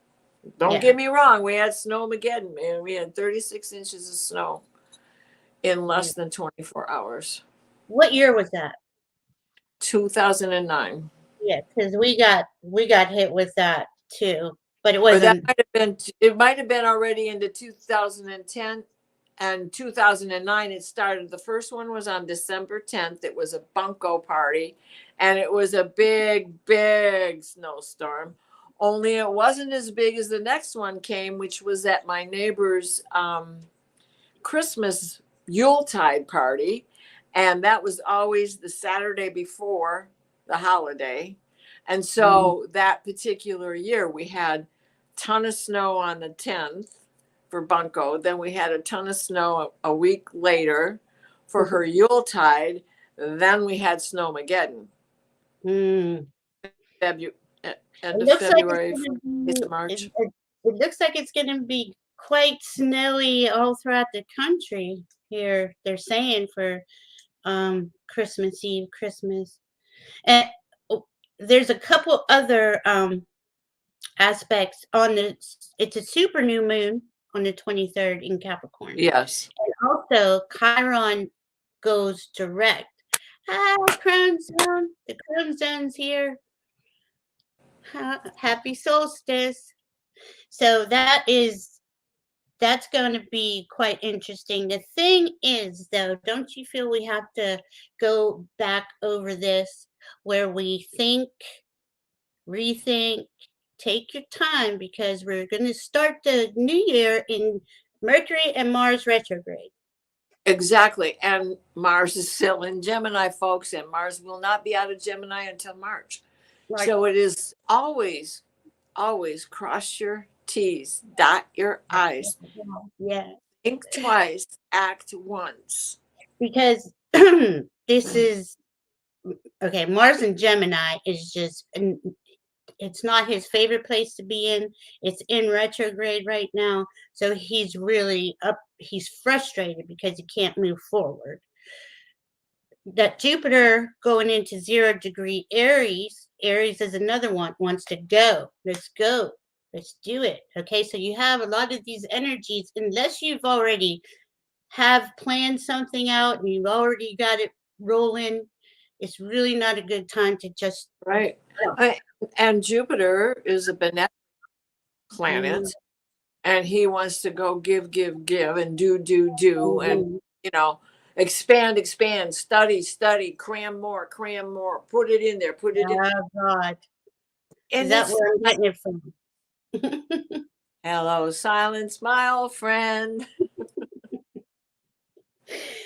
Don't get me wrong. We had Snowmageddon, man. We had 36 inches of snow in less than 24 hours. What year was that? 2009. Yeah, because we got hit with that too, but it wasn't. It might have been already into 2010 and 2009. It started. The first one was on December 10th. It was a bunco party, and it was a big snowstorm. Only it wasn't as big as the next one came, which was at my neighbor's Christmas Yuletide party. And that was always the Saturday before the holiday. And so that particular year, we had a ton of snow on the 10th for bunco. Then we had a ton of snow a week later for her Yuletide. Then we had Snowmageddon. End of February, March. It looks like it's going to be quite snowy all throughout the country here. They're saying for Christmas Eve, Christmas, and there's a couple other aspects on this. It's a super new moon on the 23rd in Capricorn. Yes, and also Chiron goes direct. Hi, Crone Zone. The Crone Zone's here. Happy solstice. So that is that's going to be quite interesting. The thing is, though, don't you feel we have to go back over this where we think, rethink, take your time, because we're going to start the new year in Mercury and Mars retrograde. Exactly. And Mars is still in Gemini, folks, and Mars will not be out of Gemini until March. Like, So it is always, always cross your T's, dot your I's, yeah, think twice, act once. because this is okay. Mars and Gemini is just, it's not his favorite place to be in. It's in retrograde right now. So he's really up. He's frustrated because he can't move forward. That Jupiter going into 0° Aries. Aries is another one, wants to go. Let's go. Let's do it. Okay, so you have a lot of these energies, unless you've already have planned something out and you've already got it rolling, it's really not a good time to just Right. And Jupiter is a benevolent planet, and he wants to go give, and do, and, expand, study, cram more, put it in there, put it in. Oh God. And Is that where I'm getting it from? Hello, silent smile, friend.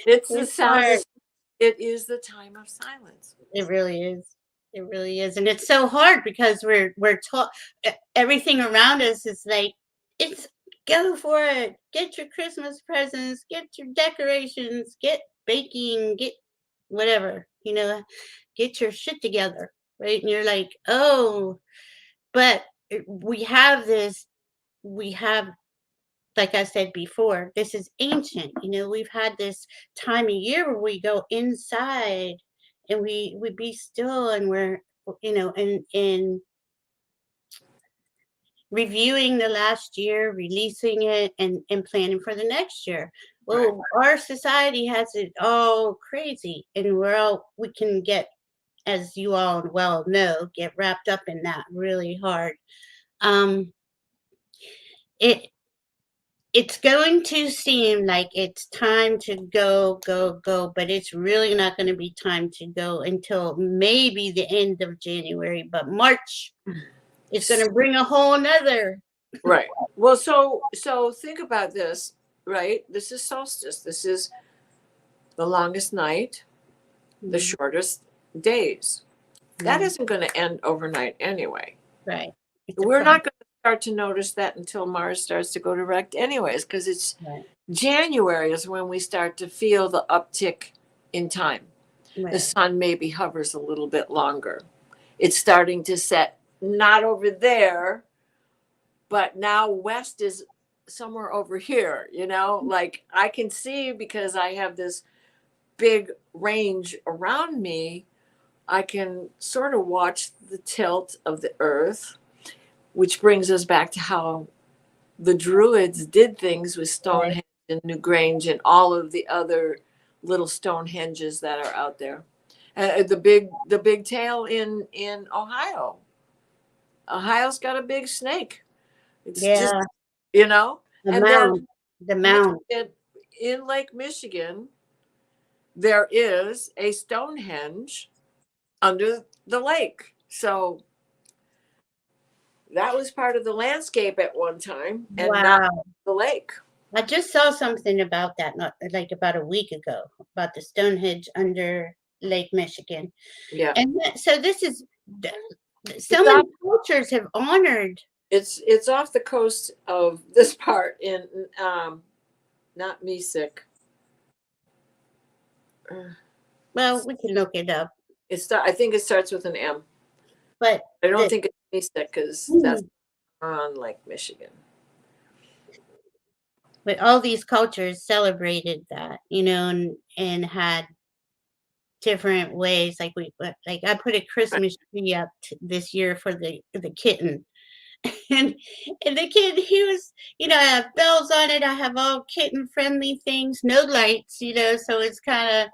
It's the sound. It is the time of silence. It really is. It really is. And it's so hard because we're taught, everything around us is like, it's go for it. Get your Christmas presents, get your decorations, get baking, get whatever, get your shit together. Right. And you're like, oh, but we have, like I said before, this is ancient. We've had this time of year where we go inside and we be still, and we're, and reviewing the last year, releasing it, and planning for the next year. Well, right. Our society has it all crazy, and we can get, as you all well know, get wrapped up in that really hard. It's going to seem like it's time to go, but it's really not going to be time to go until maybe the end of January. But March is going to bring a whole nother. Right. Well, so think about this, right? This is solstice. This is the longest night, the shortest days. That isn't going to end overnight anyway. Right. We're not going to start to notice that until Mars starts to go direct anyways, because it's January is when we start to feel the uptick in time. Right. The sun maybe hovers a little bit longer. It's starting to set, not over there, but now west is somewhere over here, like I can see, because I have this big range around me, I can sort of watch the tilt of the earth, which brings us back to how the Druids did things with Stonehenge and Newgrange and all of the other little Stonehenges that are out there. The big tail in Ohio. Ohio's got a big snake. It's just, the mound. In Lake Michigan, there is a Stonehenge under the lake. So that was part of the landscape at one time, and not the lake. I just saw something about that, like about a week ago, about the Stonehenge under Lake Michigan. Yeah. And so this is, so many cultures have honored. It's off the coast of this part in, not Mesic. Well, we can look it up. I think it starts with an M. But I don't think it's Mesic, because that's on Lake Michigan. But all these cultures celebrated that, and had different ways. Like I put a Christmas tree up this year for the kitten, and the kid, he was, I have bells on it. I have all kitten friendly things, no lights, so it's kind of,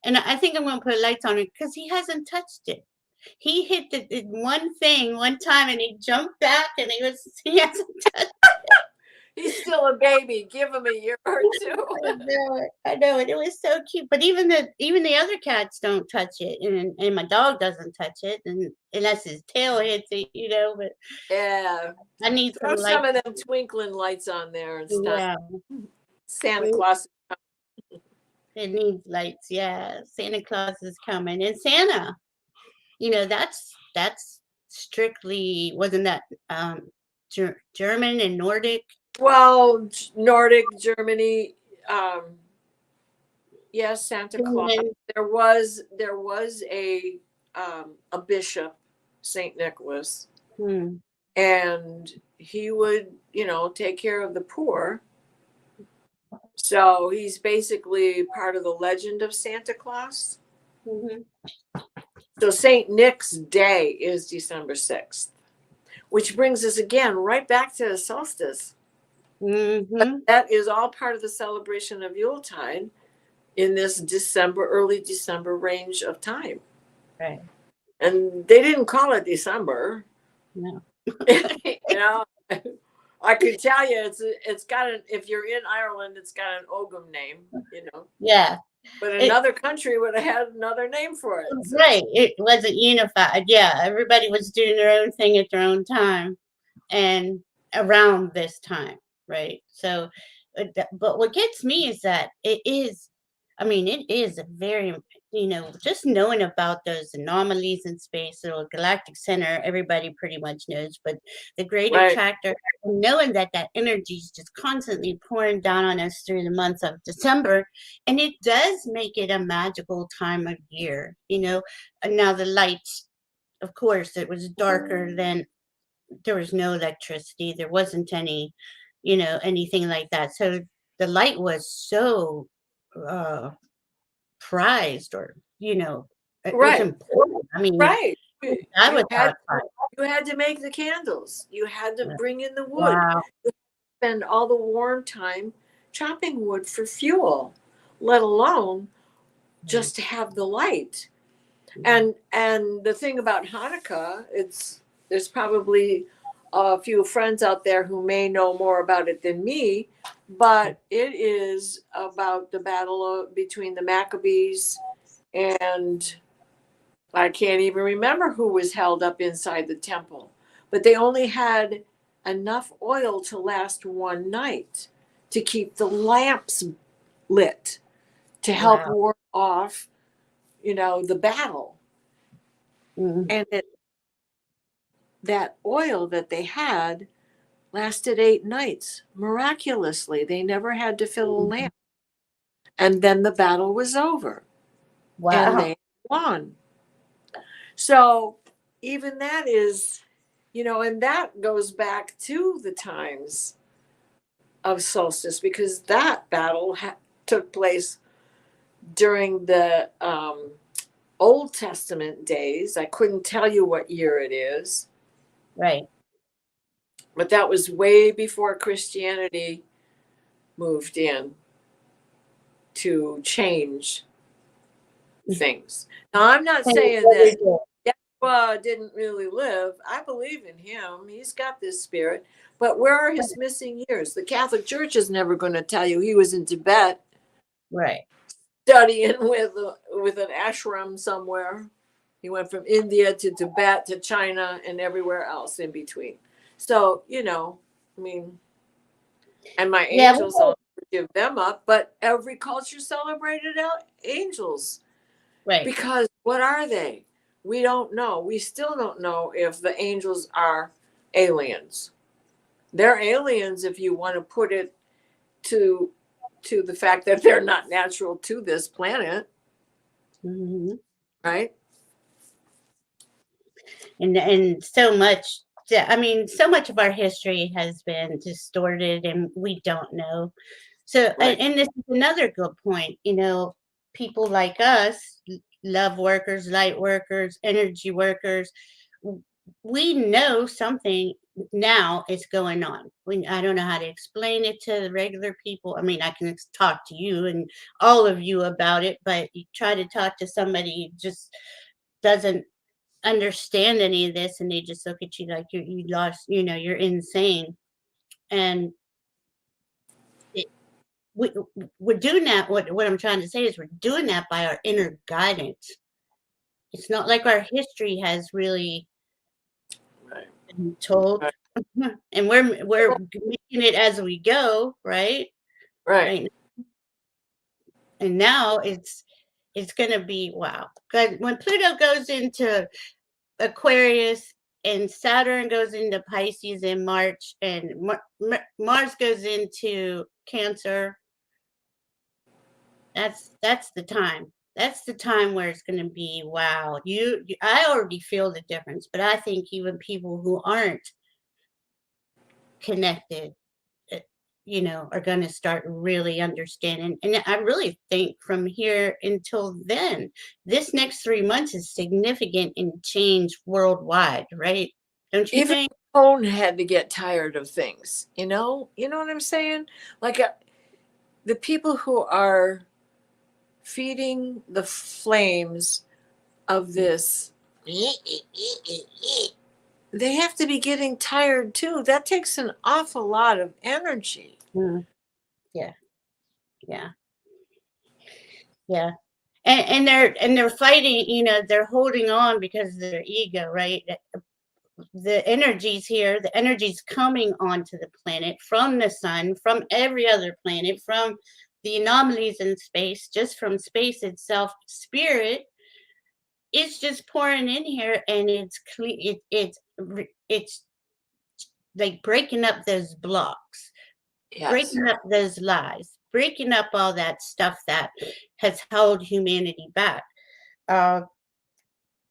and I think I'm going to put lights on it because he hasn't touched it. He hit the one thing one time and he jumped back and he hasn't touched it. He's still a baby. Give him a year or two. I know it. It was so cute. But even the other cats don't touch it, and my dog doesn't touch it, and unless his tail hits it, But Yeah. I need Throw some some lights. of them twinkling lights on there and stuff. Yeah, Santa Claus. it needs lights. Yeah, Santa Claus is coming, and Santa. That's strictly wasn't that German and Nordic. Well, Nordic, Germany, yes, Santa Claus. There was a bishop, Saint Nicholas, and he would, take care of the poor. So he's basically part of the legend of Santa Claus. Mm-hmm. So Saint Nick's Day is December 6th, which brings us again right back to the solstice. Mm-hmm. That is all part of the celebration of Yuletide in this early December range of time. Right. And they didn't call it December. No. I could tell you it's got if you're in Ireland, it's got an Ogham name, Yeah. But another country would have had another name for it. So. Right. It wasn't unified. Yeah. Everybody was doing their own thing at their own time and around this time. Right. So, but what gets me is that it is a very, just knowing about those anomalies in space, the galactic center, everybody pretty much knows, but the great attractor, knowing that energy is just constantly pouring down on us through the months of December, and it does make it a magical time of year, And now the lights, of course, it was darker than, there was no electricity, there wasn't any, anything like that. So the light was so prized, or it was important. I mean, I was you had to make the candles, you had to bring in the wood. Wow. You spend all the warm time chopping wood for fuel, let alone just to have the light. And the thing about Hanukkah, there's probably a few friends out there who may know more about it than me, but it is about the battle between the Maccabees, and I can't even remember who was held up inside the temple, but they only had enough oil to last one night to keep the lamps lit to help ward off, the battle. And that oil that they had lasted 8 nights. Miraculously, they never had to fill a lamp. And then the battle was over. Wow. And they won. So even that is, and that goes back to the times of solstice, because that battle took place during the Old Testament days. I couldn't tell you what year it is. Right. But that was way before Christianity moved in to change things. Now, I'm not saying that Yeshua didn't really live. I believe in him. He's got this spirit. But where are his missing years? The Catholic Church is never going to tell you he was in Tibet. Right. Studying with an ashram somewhere. He went from India to Tibet to China and everywhere else in between. So, and my angels, I'll give them up, but every culture celebrated angels. Right. Because what are they? We don't know. We still don't know if the angels are aliens. They're aliens if you want to put it to the fact that they're not natural to this planet. Mm-hmm. Right? And so much, so much of our history has been distorted and we don't know. So, and this is another good point, people like us, love workers, light workers, energy workers, we know something now is going on. I don't know how to explain it to the regular people. I mean, I can talk to you and all of you about it, but you try to talk to somebody who just doesn't understand any of this, and they just look at you like you lost, you're insane. And we're doing that. What I'm trying to say is we're doing that by our inner guidance. It's not like our history has really Right. been told, Right. and we're making it as we go, right? Right. And now it's going to be wow. Because when Pluto goes into Aquarius and Saturn goes into Pisces in March, and Mars goes into Cancer, that's the time. That's the time where it's going to be wow. I already feel the difference, but I think even people who aren't connected, are going to start really understanding. And I really think from here until then, this next 3 months is significant in change worldwide, right? Don't you Even think? the phone had to get tired of things, you know what I'm saying? Like the people who are feeding the flames of this, they have to be getting tired too. That takes an awful lot of energy. Yeah. Yeah. Yeah. And they're fighting, they're holding on because of their ego, right? The energy's here, the energy's coming onto the planet from the sun, from every other planet, from the anomalies in space, just from space itself. Spirit is just pouring in here, and it's it's like breaking up those blocks, Yes. breaking up those lies, breaking up all that stuff that has held humanity back.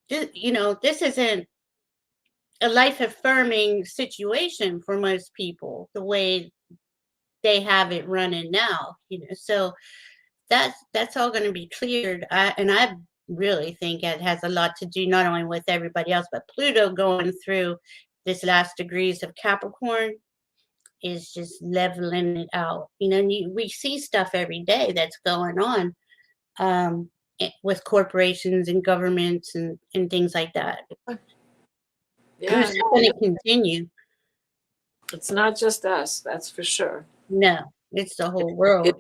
This isn't a life affirming situation for most people the way they have it running now, so that's all going to be cleared. I really think it has a lot to do not only with everybody else, but Pluto going through this last degrees of Capricorn is just leveling it out. And we see stuff every day that's going on with corporations and governments and things like that. Yeah, It's going to continue. it's not just us, that's for sure. No, it's the whole world. It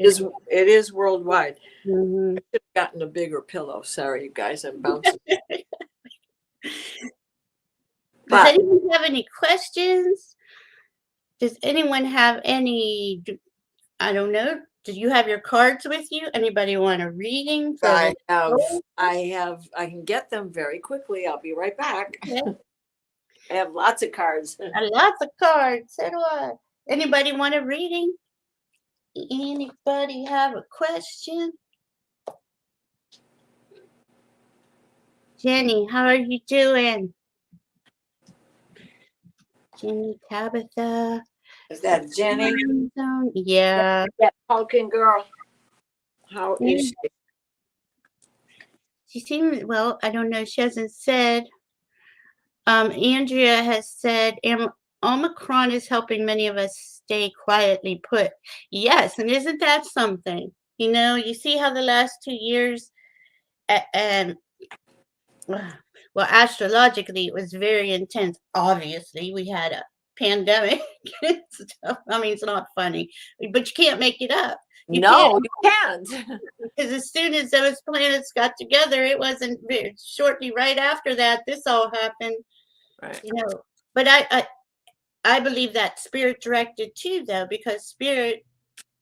is worldwide. Mhm. I should have gotten a bigger pillow. Sorry, you guys, I'm bouncing. Does anyone have any questions? Does anyone have any, I don't know, do you have your cards with you? Anybody want a reading? I can get them very quickly. I'll be right back. Okay. I have lots of cards. Lots of cards. So do I. Anybody want a reading? Anybody have a question? Jenny, how are you doing? Jenny, Tabitha. Is that Jenny? Yeah. That pumpkin girl. How is she? She seems, well, I don't know. She hasn't said. Andrea has said, Omicron is helping many of us stay quietly put. Yes, and isn't that something? You see how the last 2 years, and well, astrologically, it was very intense. Obviously, we had a pandemic and stuff. I mean, it's not funny, but you can't make it up. You can't. Because as soon as those planets got together, it wasn't shortly right after that, this all happened. Right. But I believe that spirit directed too, though, because spirit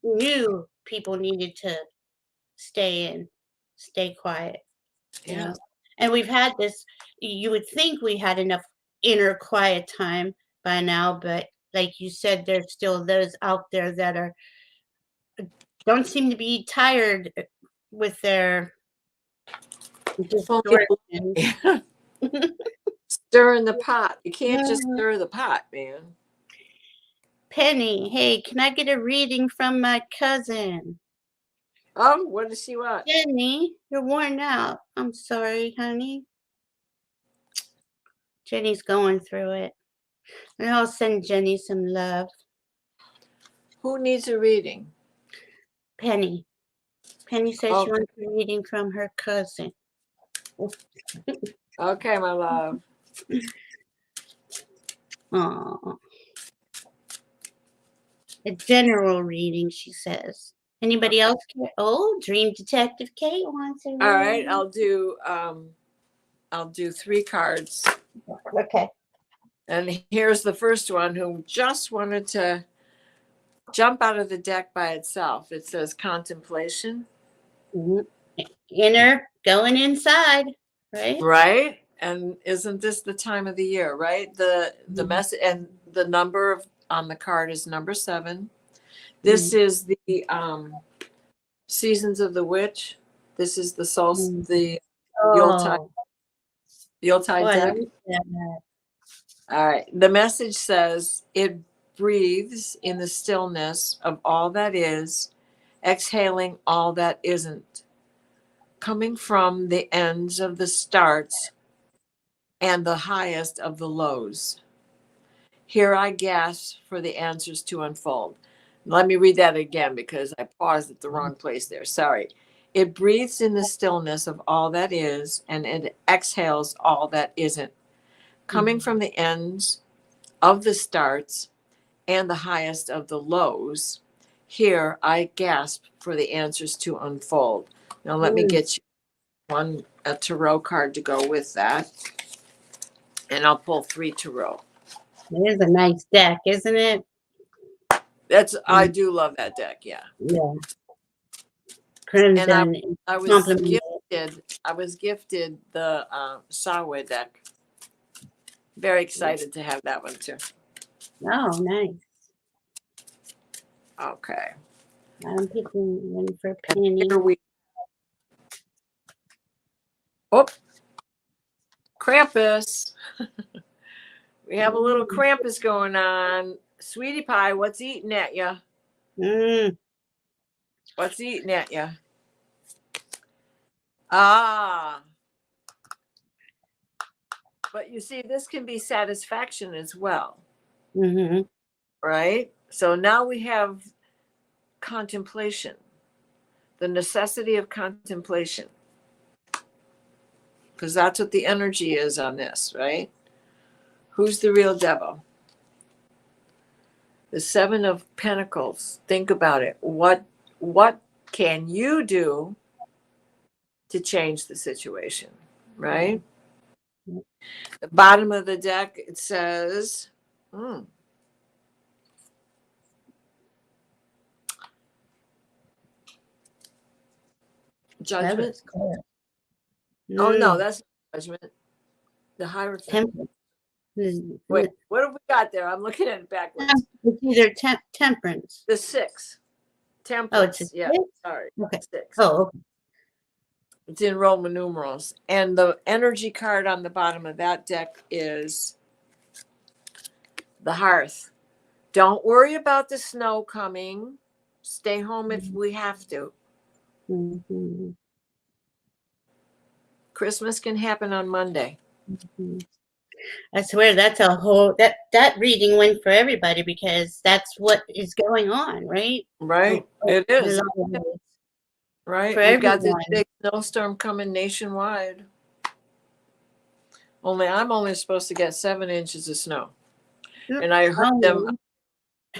knew people needed to stay quiet. Yeah. And we've had this, you would think we had enough inner quiet time by now, but like you said, there's still those out there that don't seem to be tired with their distortion. Stirring the pot. You can't just stir the pot, man. Penny, hey, can I get a reading from my cousin? Oh, what does she want? Jenny, you're worn out. I'm sorry, honey. Jenny's going through it. And I'll send Jenny some love. Who needs a reading? Penny. Penny says she wants a reading from her cousin. Okay, my love. Aww. A general reading, she says. Anybody else care? Oh, Dream Detective Kate wants it. All right, I'll do 3 cards. Okay. And here's the first one who just wanted to jump out of the deck by itself. It says contemplation. Mhm. Inner, going inside, right? Right? And isn't this the time of the year, right? The message and the number on the card is number 7. This is the Seasons of the Witch. This is the the Yuletide Oh, oh, I deck. like that. All right. The message says it breathes in the stillness of all that is, exhaling all that isn't, coming from the ends of the starts and the highest of the lows. Here I gasp for the answers to unfold. Let me read that again because I paused at the wrong place there. Sorry. It breathes in the stillness of all that is, and it exhales all that isn't, coming from the ends of the starts and the highest of the lows. Here I gasp for the answers to unfold. Now let me get you a tarot card to go with that. And I'll pull 3 tarot. It is a nice deck, isn't it? I do love that deck, yeah. Yeah. Crimson. And I was gifted the Sawa deck. Very excited to have that one too. Oh, nice. Okay. I'm picking one for Penny. Krampus. We have a little Krampus going on. Sweetie pie, what's eating at you? What's eating at you? Ah. But you see, this can be satisfaction as well. Mm-hmm. Right? So now we have contemplation, the necessity of contemplation. Because that's what the energy is on this, right? Who's the real devil? The 7 of Pentacles. Think about it. What can you do to change the situation, right? The bottom of the deck, it says, Judgment. Oh no, that's not Judgment. The Hierophant. Wait, what have we got there? I'm looking at it backwards. It's either Temperance. The 6. Temperance. Oh, it's yeah. Sorry. Okay. 6. Oh, okay. It's in Roman numerals. And the energy card on the bottom of that deck is the Hearth. Don't worry about the snow coming. Stay home if we have to. Mm-hmm. Christmas can happen on Monday. Mm-hmm. I swear that's a whole that reading went for everybody because that's what is going on, right? Right. It is. Right. We've got this big snowstorm coming nationwide. I'm only supposed to get 7 inches of snow. And I heard them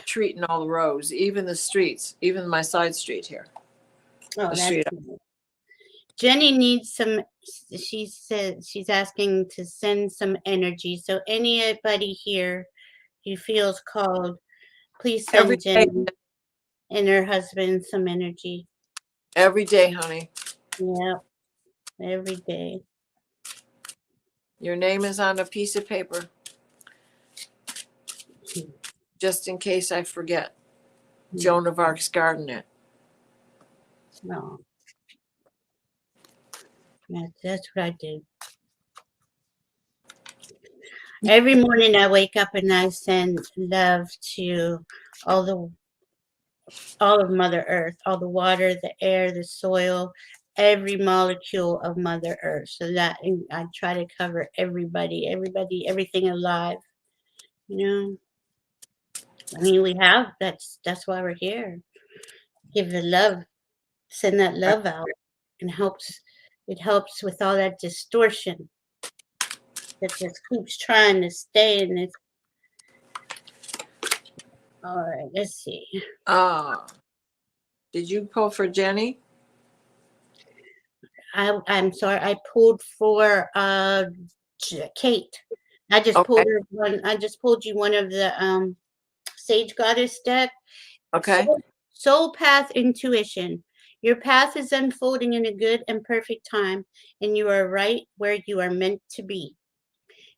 treating all the roads, even the streets, even my side street here. Oh, that's nice. Jenny needs some. She said she's asking to send some energy. So anybody here who feels called, please send Jenny and her husband some energy. Every day, honey. Yeah, every day. Your name is on a piece of paper. Just in case I forget. Joan of Arc's garden it. No. That's what I do. Every morning I wake up and I send love to all of Mother Earth, all the water, the air, the soil, every molecule of Mother Earth. So that I try to cover everybody, everything alive. You know, I mean, that's why we're here. Give the love, send that love out, and it helps with all that distortion that just keeps trying to stay in this. All right, let's see. Did you pull for Jenny? I'm sorry. I pulled for Kate. I just pulled Okay. her one. I just pulled you one of the Sage Goddess deck. Okay. Soul Path Intuition. Your path is unfolding in a good and perfect time, and you are right where you are meant to be.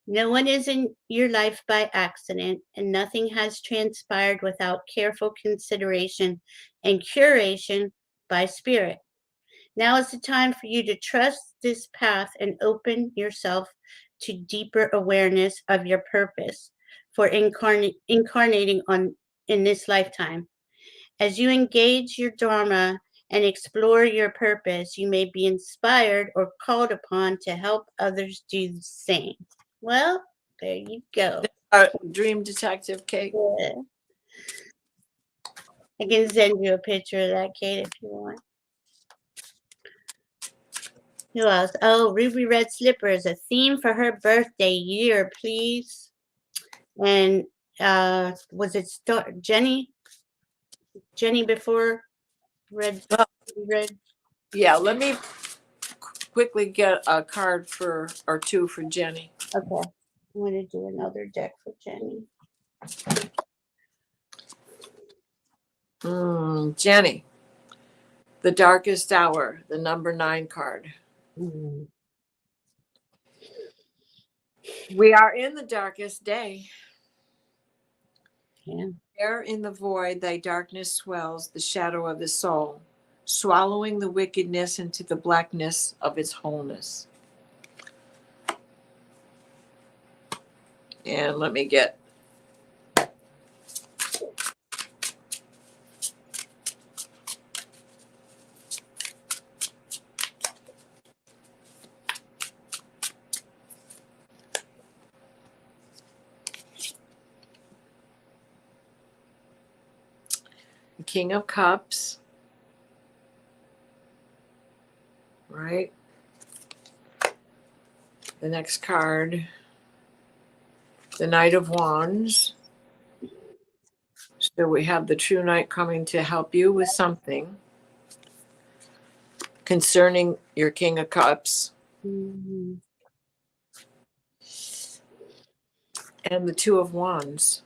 No one is in your life by accident, and nothing has transpired without careful consideration and curation by spirit. Now is the time for you to trust this path and open yourself to deeper awareness of your purpose for incarnating in this lifetime. As you engage your Dharma and explore your purpose, you may be inspired or called upon to help others do the same. Well, there you go. Dream Detective Kate. Yeah. I can send you a picture of that, Kate, if you want. Who else? Oh, Ruby Red Slippers, a theme for her birthday year, please. And was it Jenny? Jenny before Red? Red. Yeah, let me quickly get a card or two for Jenny. Okay, I'm going to do another deck for Jenny. Jenny, the darkest hour, the number 9 card. Mm. We are in the darkest day. Yeah. There in the void, thy darkness swells, the shadow of the soul, swallowing the wickedness into the blackness of its wholeness. And let me get the King of Cups, right? The next card, the Knight of Wands. So we have the True Knight coming to help you with something concerning your King of Cups. Mm-hmm. And the Two of Wands.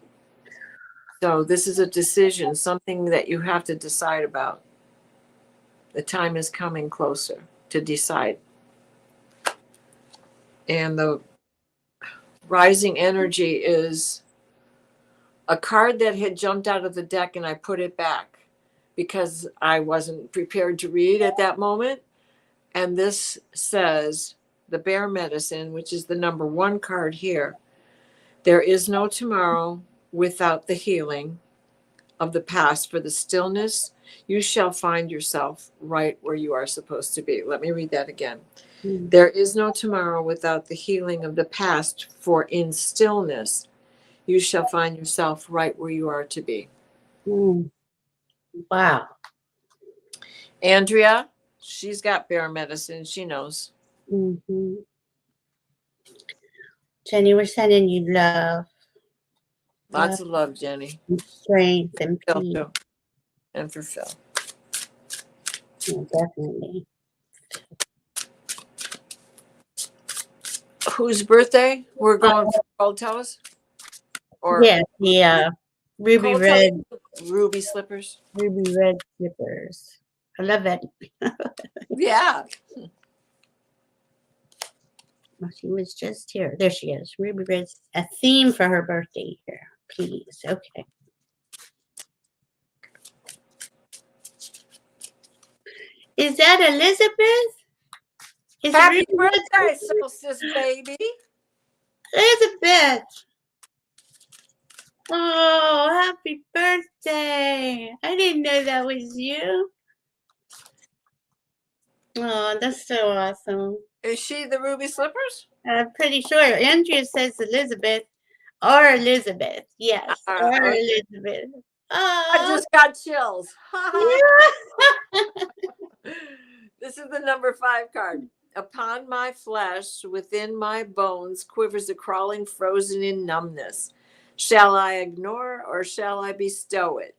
So this is a decision, something that you have to decide about. The time is coming closer to decide. And the rising energy is a card that had jumped out of the deck, and I put it back because I wasn't prepared to read at that moment. And this says the Bear Medicine, which is the number 1 card here. There is no tomorrow without the healing of the past. For the stillness, you shall find yourself right where you are supposed to be. Let me read that again. There is no tomorrow without the healing of the past, for in stillness, you shall find yourself right where you are to be. Wow. Andrea, she's got Bear Medicine. She knows. Mm-hmm. Jenny, we're sending you love. Lots of love, Jenny. And strength and Phil, peace. too. And for Phil. Yeah, definitely. Whose birthday? We're going for Cold Toes? Or Yeah, the ruby Cold red. Toes, Ruby Slippers. Ruby red slippers. I love it. Yeah. Oh, she was just here. There she is. Ruby red. A theme for her birthday here, please. Okay. Is that Elizabeth? Is Happy it Ruby birthday, Solstice baby. Elizabeth? Oh, happy birthday. I didn't know that was you. Oh, that's so awesome. Is she the Ruby Slippers? I'm pretty sure. Andrea says Elizabeth or Elizabeth. Yes, or Okay. Elizabeth. I Oh, just got chills. yeah. This is the number 5 card. Upon my flesh, within my bones, quivers a crawling frozen in numbness. Shall I ignore or shall I bestow it?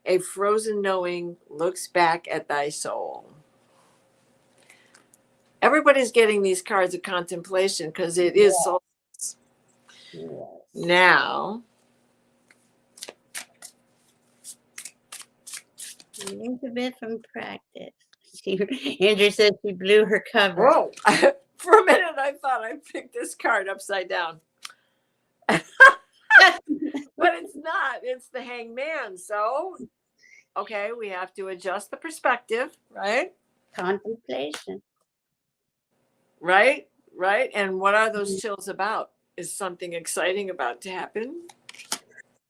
A frozen knowing looks back at thy soul. Everybody's getting these cards of contemplation because it is solstice. Yes. Now, Elizabeth from practice. Andrew said she blew her cover. whoa, for a minute I thought I picked this card upside down. But it's not. It's the hangman. So, okay, we have to adjust the perspective, right? Contemplation. Right? Right? And what are those chills about? Is something exciting about to happen?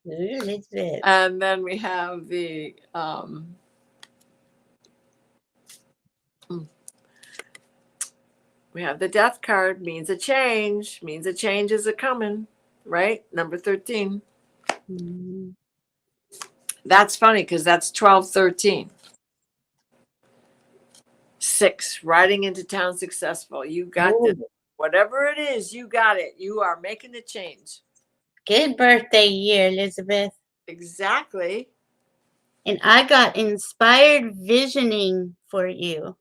Elizabeth. And then we have the death card, means a change is a coming, right? Number 13. Mm. That's funny because that's 12-13. 6, riding into town successful. You got this. Whatever it is, you got it. You are making the change. Good birthday year, Elizabeth. Exactly. And I got inspired visioning for you.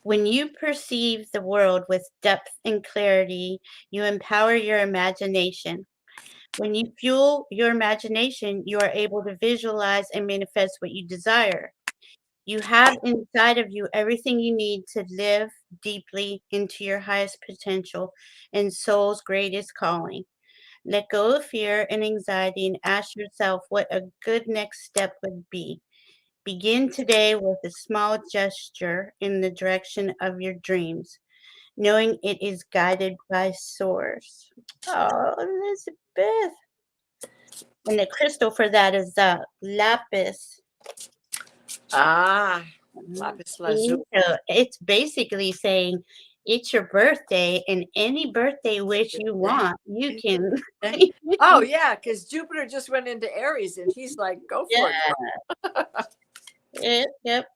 When you perceive the world with depth and clarity, you empower your imagination. When you fuel your imagination, you are able to visualize and manifest what you desire. You have inside of you everything you need to live deeply into your highest potential and soul's greatest calling. Let go of fear and anxiety and ask yourself what a good next step would be. Begin today with a small gesture in the direction of your dreams, knowing it is guided by Source. Oh, Elizabeth. And the crystal for that is the lapis. Lapis lazuli. So it's basically saying it's your birthday, and any birthday wish you want, you can. Oh yeah, because Jupiter just went into Aries, and he's like, "Go for it." Yep.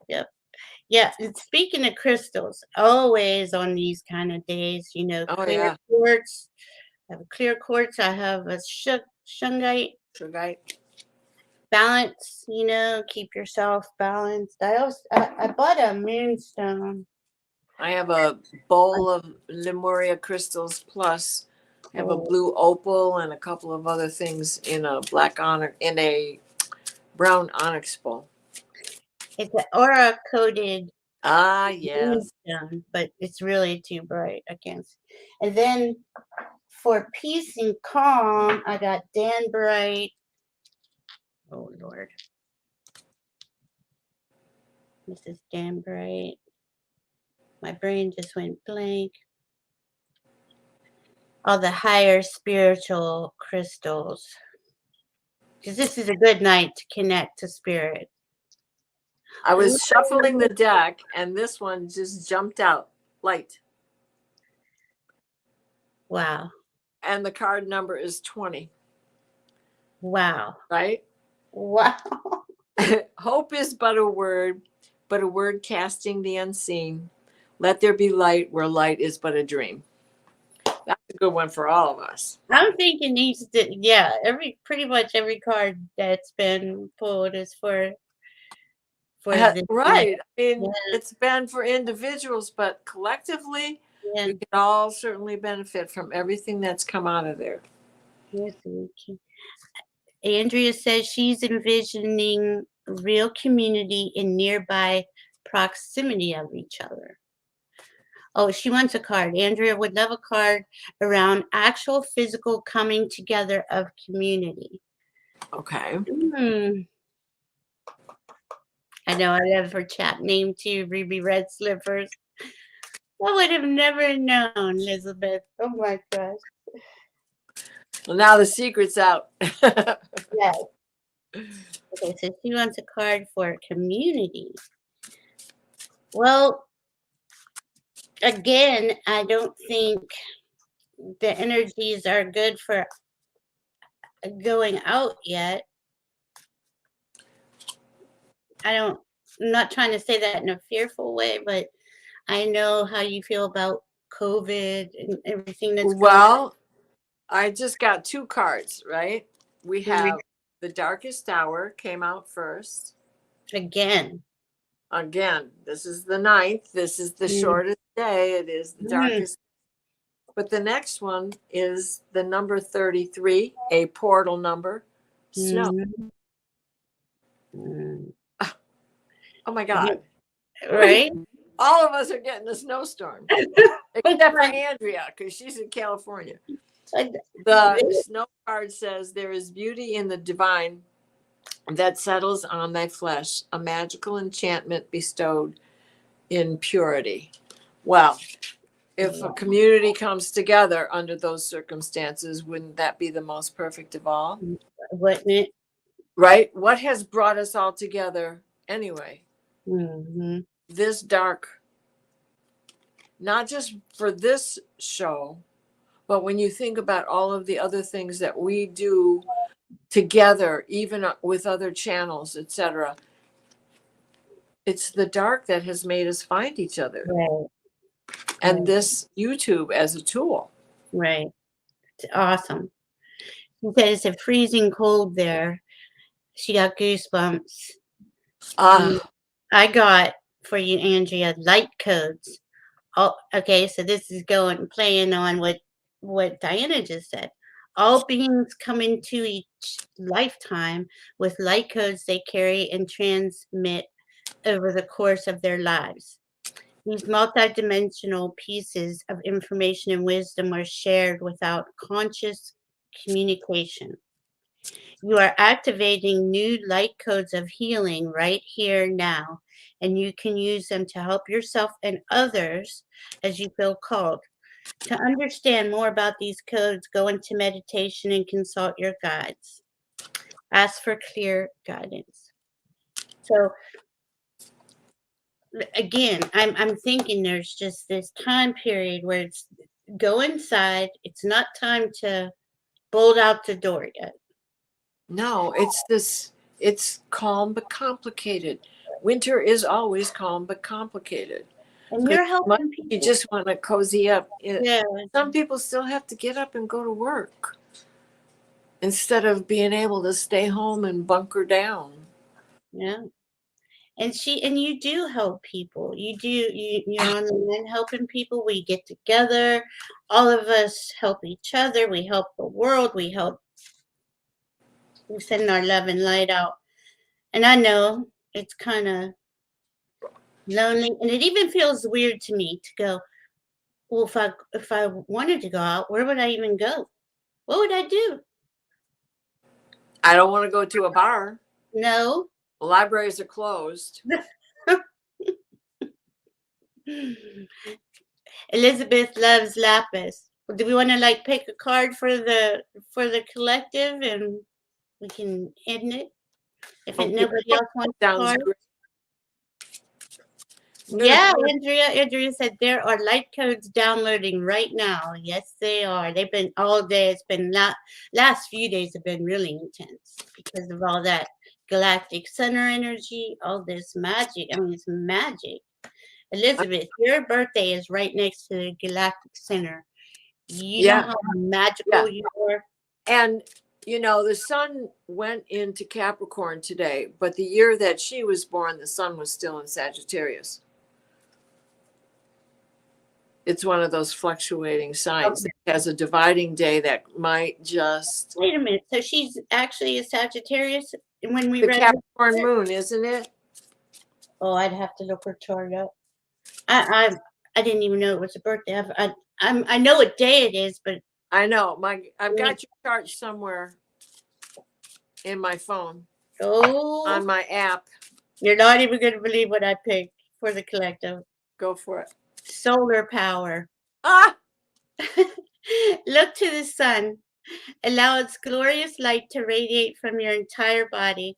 Yeah. And speaking of crystals, always on these kind of days, clear quartz. I have a clear quartz. I have a shungite. Balance, keep yourself balanced. I bought a moonstone. I have a bowl of Lemuria crystals, plus I have a blue opal and a couple of other things in a brown onyx bowl. It's an aura coated yes, moonstone, but it's really too bright against. And then for peace and calm, I got Danbrite. Oh Lord, this is Danbrite. My brain just went blank. All the higher spiritual crystals, because this is a good night to connect to spirit. I was shuffling the deck, and this one just jumped out. Light. Wow. And the card number is 20. Wow. Right? Wow. Hope is but a word casting the unseen. Let there be light where light is but a dream. That's a good one for all of us. I'm thinking pretty much every card that's been pulled is for this right. I mean, it's been for individuals, but collectively, we can all certainly benefit from everything that's come out of there. Yes, we can. Andrea says she's envisioning real community in nearby proximity of each other. Oh, she wants a card. Andrea would love a card around actual physical coming together of community. Okay. I know, I love her chat name too, Ruby Red Slippers. I would have never known, Elizabeth. Oh my gosh. Well, now the secret's out. Yes. Okay, so she wants a card for community. Well, again, I don't think the energies are good for going out yet. I'm not trying to say that in a fearful way, but I know how you feel about COVID and everything that's going on. I just got 2 cards, right? We have The Darkest Hour came out first. Again. This is the 9th. This is the shortest day. It is the darkest. But the next one is the number 33, a portal number, snow. Oh my God. Right? All of us are getting a snowstorm, except for Andrea, because she's in California. The snow card says, there is beauty in the divine that settles on thy flesh, a magical enchantment bestowed in purity. Well, if a community comes together under those circumstances, wouldn't that be the most perfect of all? Wouldn't it? Right? What has brought us all together anyway? Mm-hmm. This dark, not just for this show, but when you think about all of the other things that we do together, even with other channels, etc., it's the dark that has made us find each other. Right. And this YouTube as a tool. Right. It's awesome. She said it's a freezing cold there. She got goosebumps. I got for you, Andrea, light codes. Oh, okay, so this is playing on what Diana just said. All beings come into each lifetime with light codes they carry and transmit over the course of their lives. These multidimensional pieces of information and wisdom are shared without conscious communication. You are activating new light codes of healing right here now, and you can use them to help yourself and others as you feel called. To understand more about these codes, go into meditation and consult your guides. Ask for clear guidance. So again, I'm thinking there's just this time period where it's go inside. It's not time to bolt out the door yet. No, it's calm but complicated. Winter is always calm but complicated. And you're helping people. You just want to cozy up. Yeah. Some people still have to get up and go to work instead of being able to stay home and bunker down. Yeah. And you do help people. You're on the line helping people. We get together. All of us help each other. We help the world. We send our love and light out. And I know it's kind of lonely. And it even feels weird to me to go, well, if I wanted to go out, where would I even go? What would I do? I don't want to go to a bar. No. The libraries are closed. Elizabeth loves lapis. Do we want to pick a card for the collective and we can end it? If nobody else wants a card. Great. Yeah, Andrea said there are light codes downloading right now. Yes, they are. They've been all day. It's been last few days have been really intense because of all that galactic center energy, all this magic. I mean, it's magic. Elizabeth, your birthday is right next to the galactic center. You know how magical you are. And the sun went into Capricorn today, but the year that she was born, the sun was still in Sagittarius. It's one of those fluctuating signs. Okay. It has a dividing day that might just... Wait a minute. So she's actually a Sagittarius when we read Capricorn moon, isn't it? Oh, I'd have to look her chart up. I didn't even know it was a birthday. I know what day it is, but I know I've got your chart somewhere in my phone. Oh, on my app. You're not even going to believe what I picked for the collective. Go for it. Solar power. Ah! Look to the sun. Allow its glorious light to radiate from your entire body.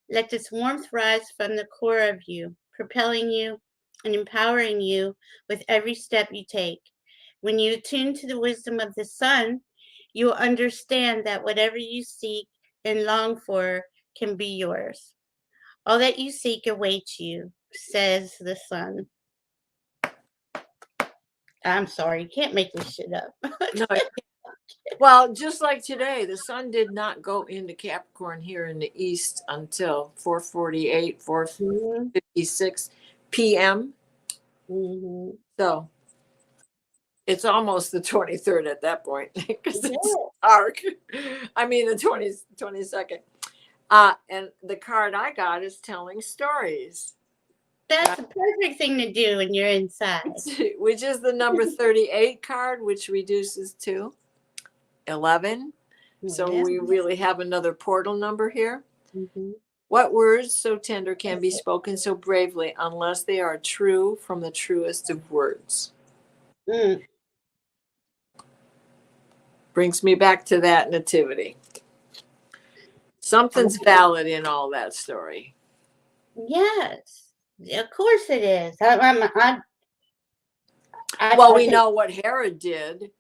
Let this warmth rise from the core of you, propelling you and empowering you with every step you take. When you attune to the wisdom of the sun, you will understand that whatever you seek and long for can be yours. All that you seek awaits you, says the sun. I'm sorry, you can't make this shit up. No, Well, just like today, the sun did not go into Capricorn here in the east until 4:48, Mhm, 4:56 p.m. mhm. So it's almost the 23rd at that point because it's Yeah, dark. I mean, the 22nd. And the card I got is telling stories, that's the perfect thing to do when you're inside. which is the number 38 card, which reduces to 11. So Yeah. we really have another portal number here. Mhm. What words so tender can be spoken so bravely unless they are true from the truest of words? Mm. Brings me back to that nativity. Something's valid in all that story. Yes, of course it is. Well, I we think, know what Herod did.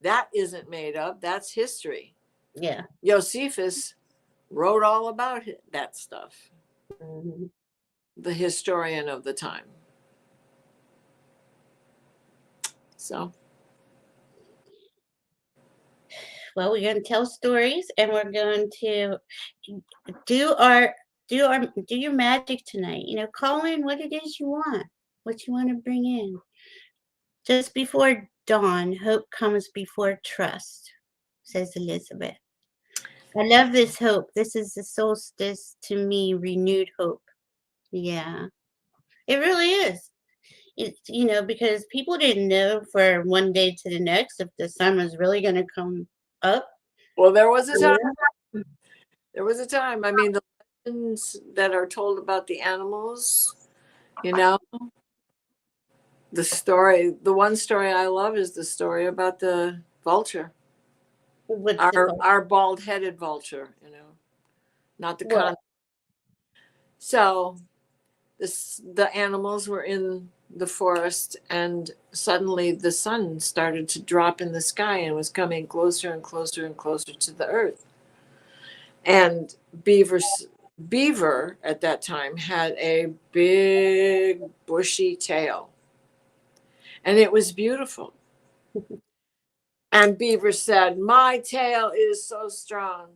That isn't made up. That's history. yeah. Josephus wrote all about that stuff, Mhm. the historian of the time. So, Well, we're going to tell stories, and we're going to do our do your magic tonight. You know, call in what it is you want, what you want to bring in. Just before dawn, hope comes before trust, says Elizabeth. I love this hope. This is the solstice to me, renewed hope. Yeah, it really is. It's, you know, because people didn't know for one day to the next if the sun was really going to come up. well, there was a time. Yeah. There was a time. I mean, the legends that are told about the animals, you know, the one story I love is the story about the vulture, What's the our bald-headed vulture, not the what? con. So the animals were in the forest, and suddenly the sun started to drop in the sky and was coming closer and closer and closer to the earth. And beaver at that time had a big bushy tail, and it was beautiful. And Beaver said, "My tail is so strong.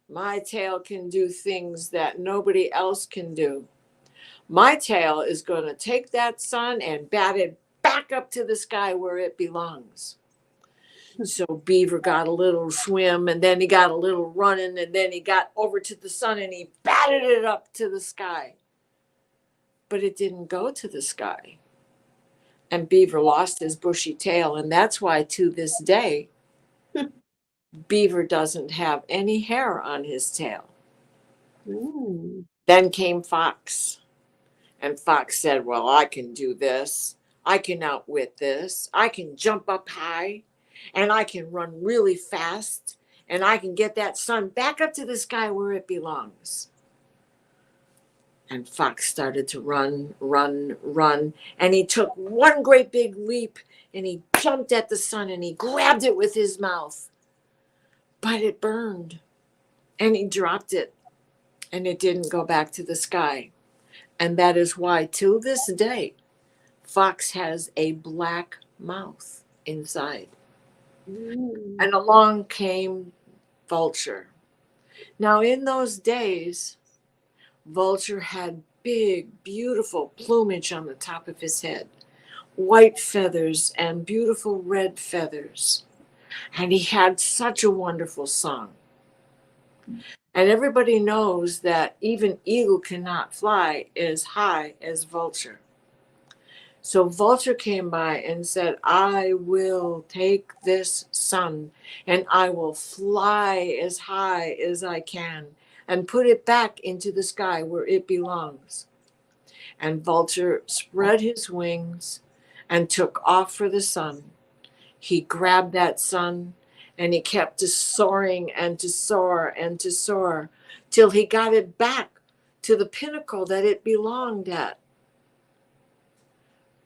My tail can do things that nobody else can do. My tail is going to take that sun and bat it back up to the sky where it belongs." So Beaver got a little swim, and then he got a little running, and then he got over to the sun and he batted it up to the sky. But it didn't go to the sky. And Beaver lost his bushy tail. And that's why to this day, Beaver doesn't have any hair on his tail. Mm. Then came Fox. And Fox said, "Well, I can do this. I can outwit this. I can jump up high, and I can run really fast, and I can get that sun back up to the sky where it belongs." And Fox started to run, run, run. And he took one great big leap, and he jumped at the sun, and he grabbed it with his mouth. But it burned, and he dropped it, and it didn't go back to the sky. And that is why, to this day, Fox has a black mouth inside. Mm. And along came Vulture. Now, in those days, Vulture had big, beautiful plumage on the top of his head, white feathers and beautiful red feathers. And he had such a wonderful song. And everybody knows that even eagle cannot fly as high as Vulture. So Vulture came by and said, "I will take this sun and I will fly as high as I can and put it back into the sky where it belongs." And Vulture spread his wings and took off for the sun. He grabbed that sun and he kept to soaring and to soar and to soar till he got it back to the pinnacle that it belonged at.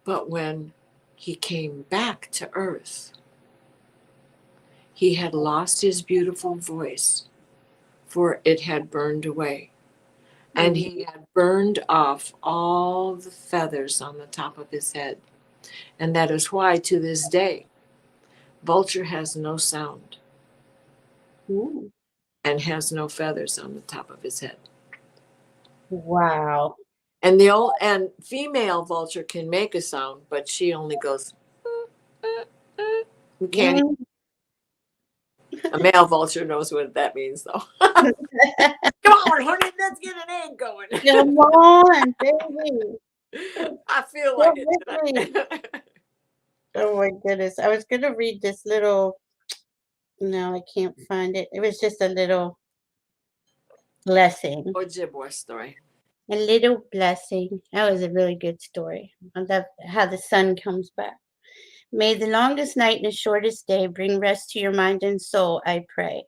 But when he came back to earth, he had lost his beautiful voice, for it had burned away. And he had burned off all the feathers on the top of his head. And that is why, to this day, Vulture has no sound Ooh. and has no feathers on the top of his head. Wow. And female vulture can make a sound, but she only goes. You can't. Mm. A male vulture knows what that means, though. Come on, honey, let's get an egg going. Come on, baby. I feel Go like it with me. tonight. Oh my goodness. I was going to read this little, no, I can't find it. It was just a little blessing. Ojibwa story. A little blessing. That was a really good story. I love how the sun comes back. May the longest night and the shortest day bring rest to your mind and soul, I pray.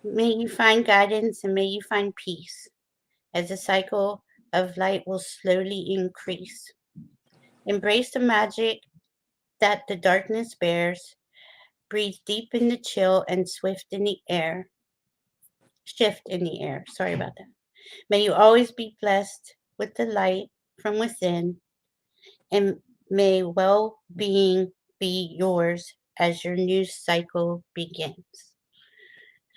May you find guidance and may you find peace as the cycle of light will slowly increase. Embrace the magic that the darkness bears. Breathe deep in the chill and swift in the air. Shift in the air. Sorry about that. May you always be blessed with the light from within, and may well-being be yours as your new cycle begins.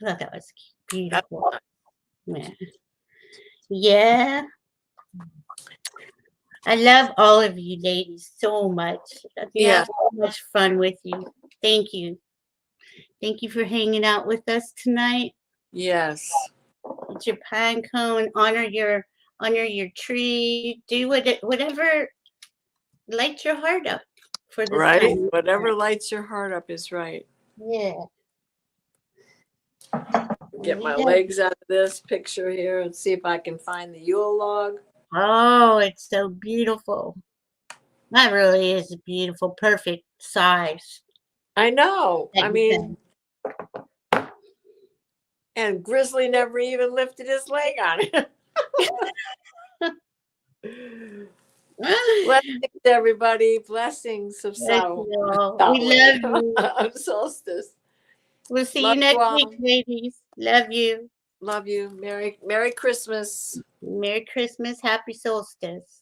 I thought that was beautiful. Yeah. Yeah. I love all of you ladies so much. Yeah. Had so much fun with you. Thank you. Thank you for hanging out with us tonight. Yes. Get your pine cone, honor your tree, do whatever lights your heart up for this Right. time. Whatever lights your heart up is right. Yeah. Get my legs out of this picture here and see if I can find the Yule log. Oh, it's so beautiful. That really is a beautiful, perfect size. I know. that I you mean, and Grizzly never even lifted his leg on it. Blessings, everybody. Blessings of Thank Samhain. you all. We love you. Of solstice. We'll see Love you next all. week, ladies. Love you. Love you. Merry Christmas. Merry Christmas. Happy solstice.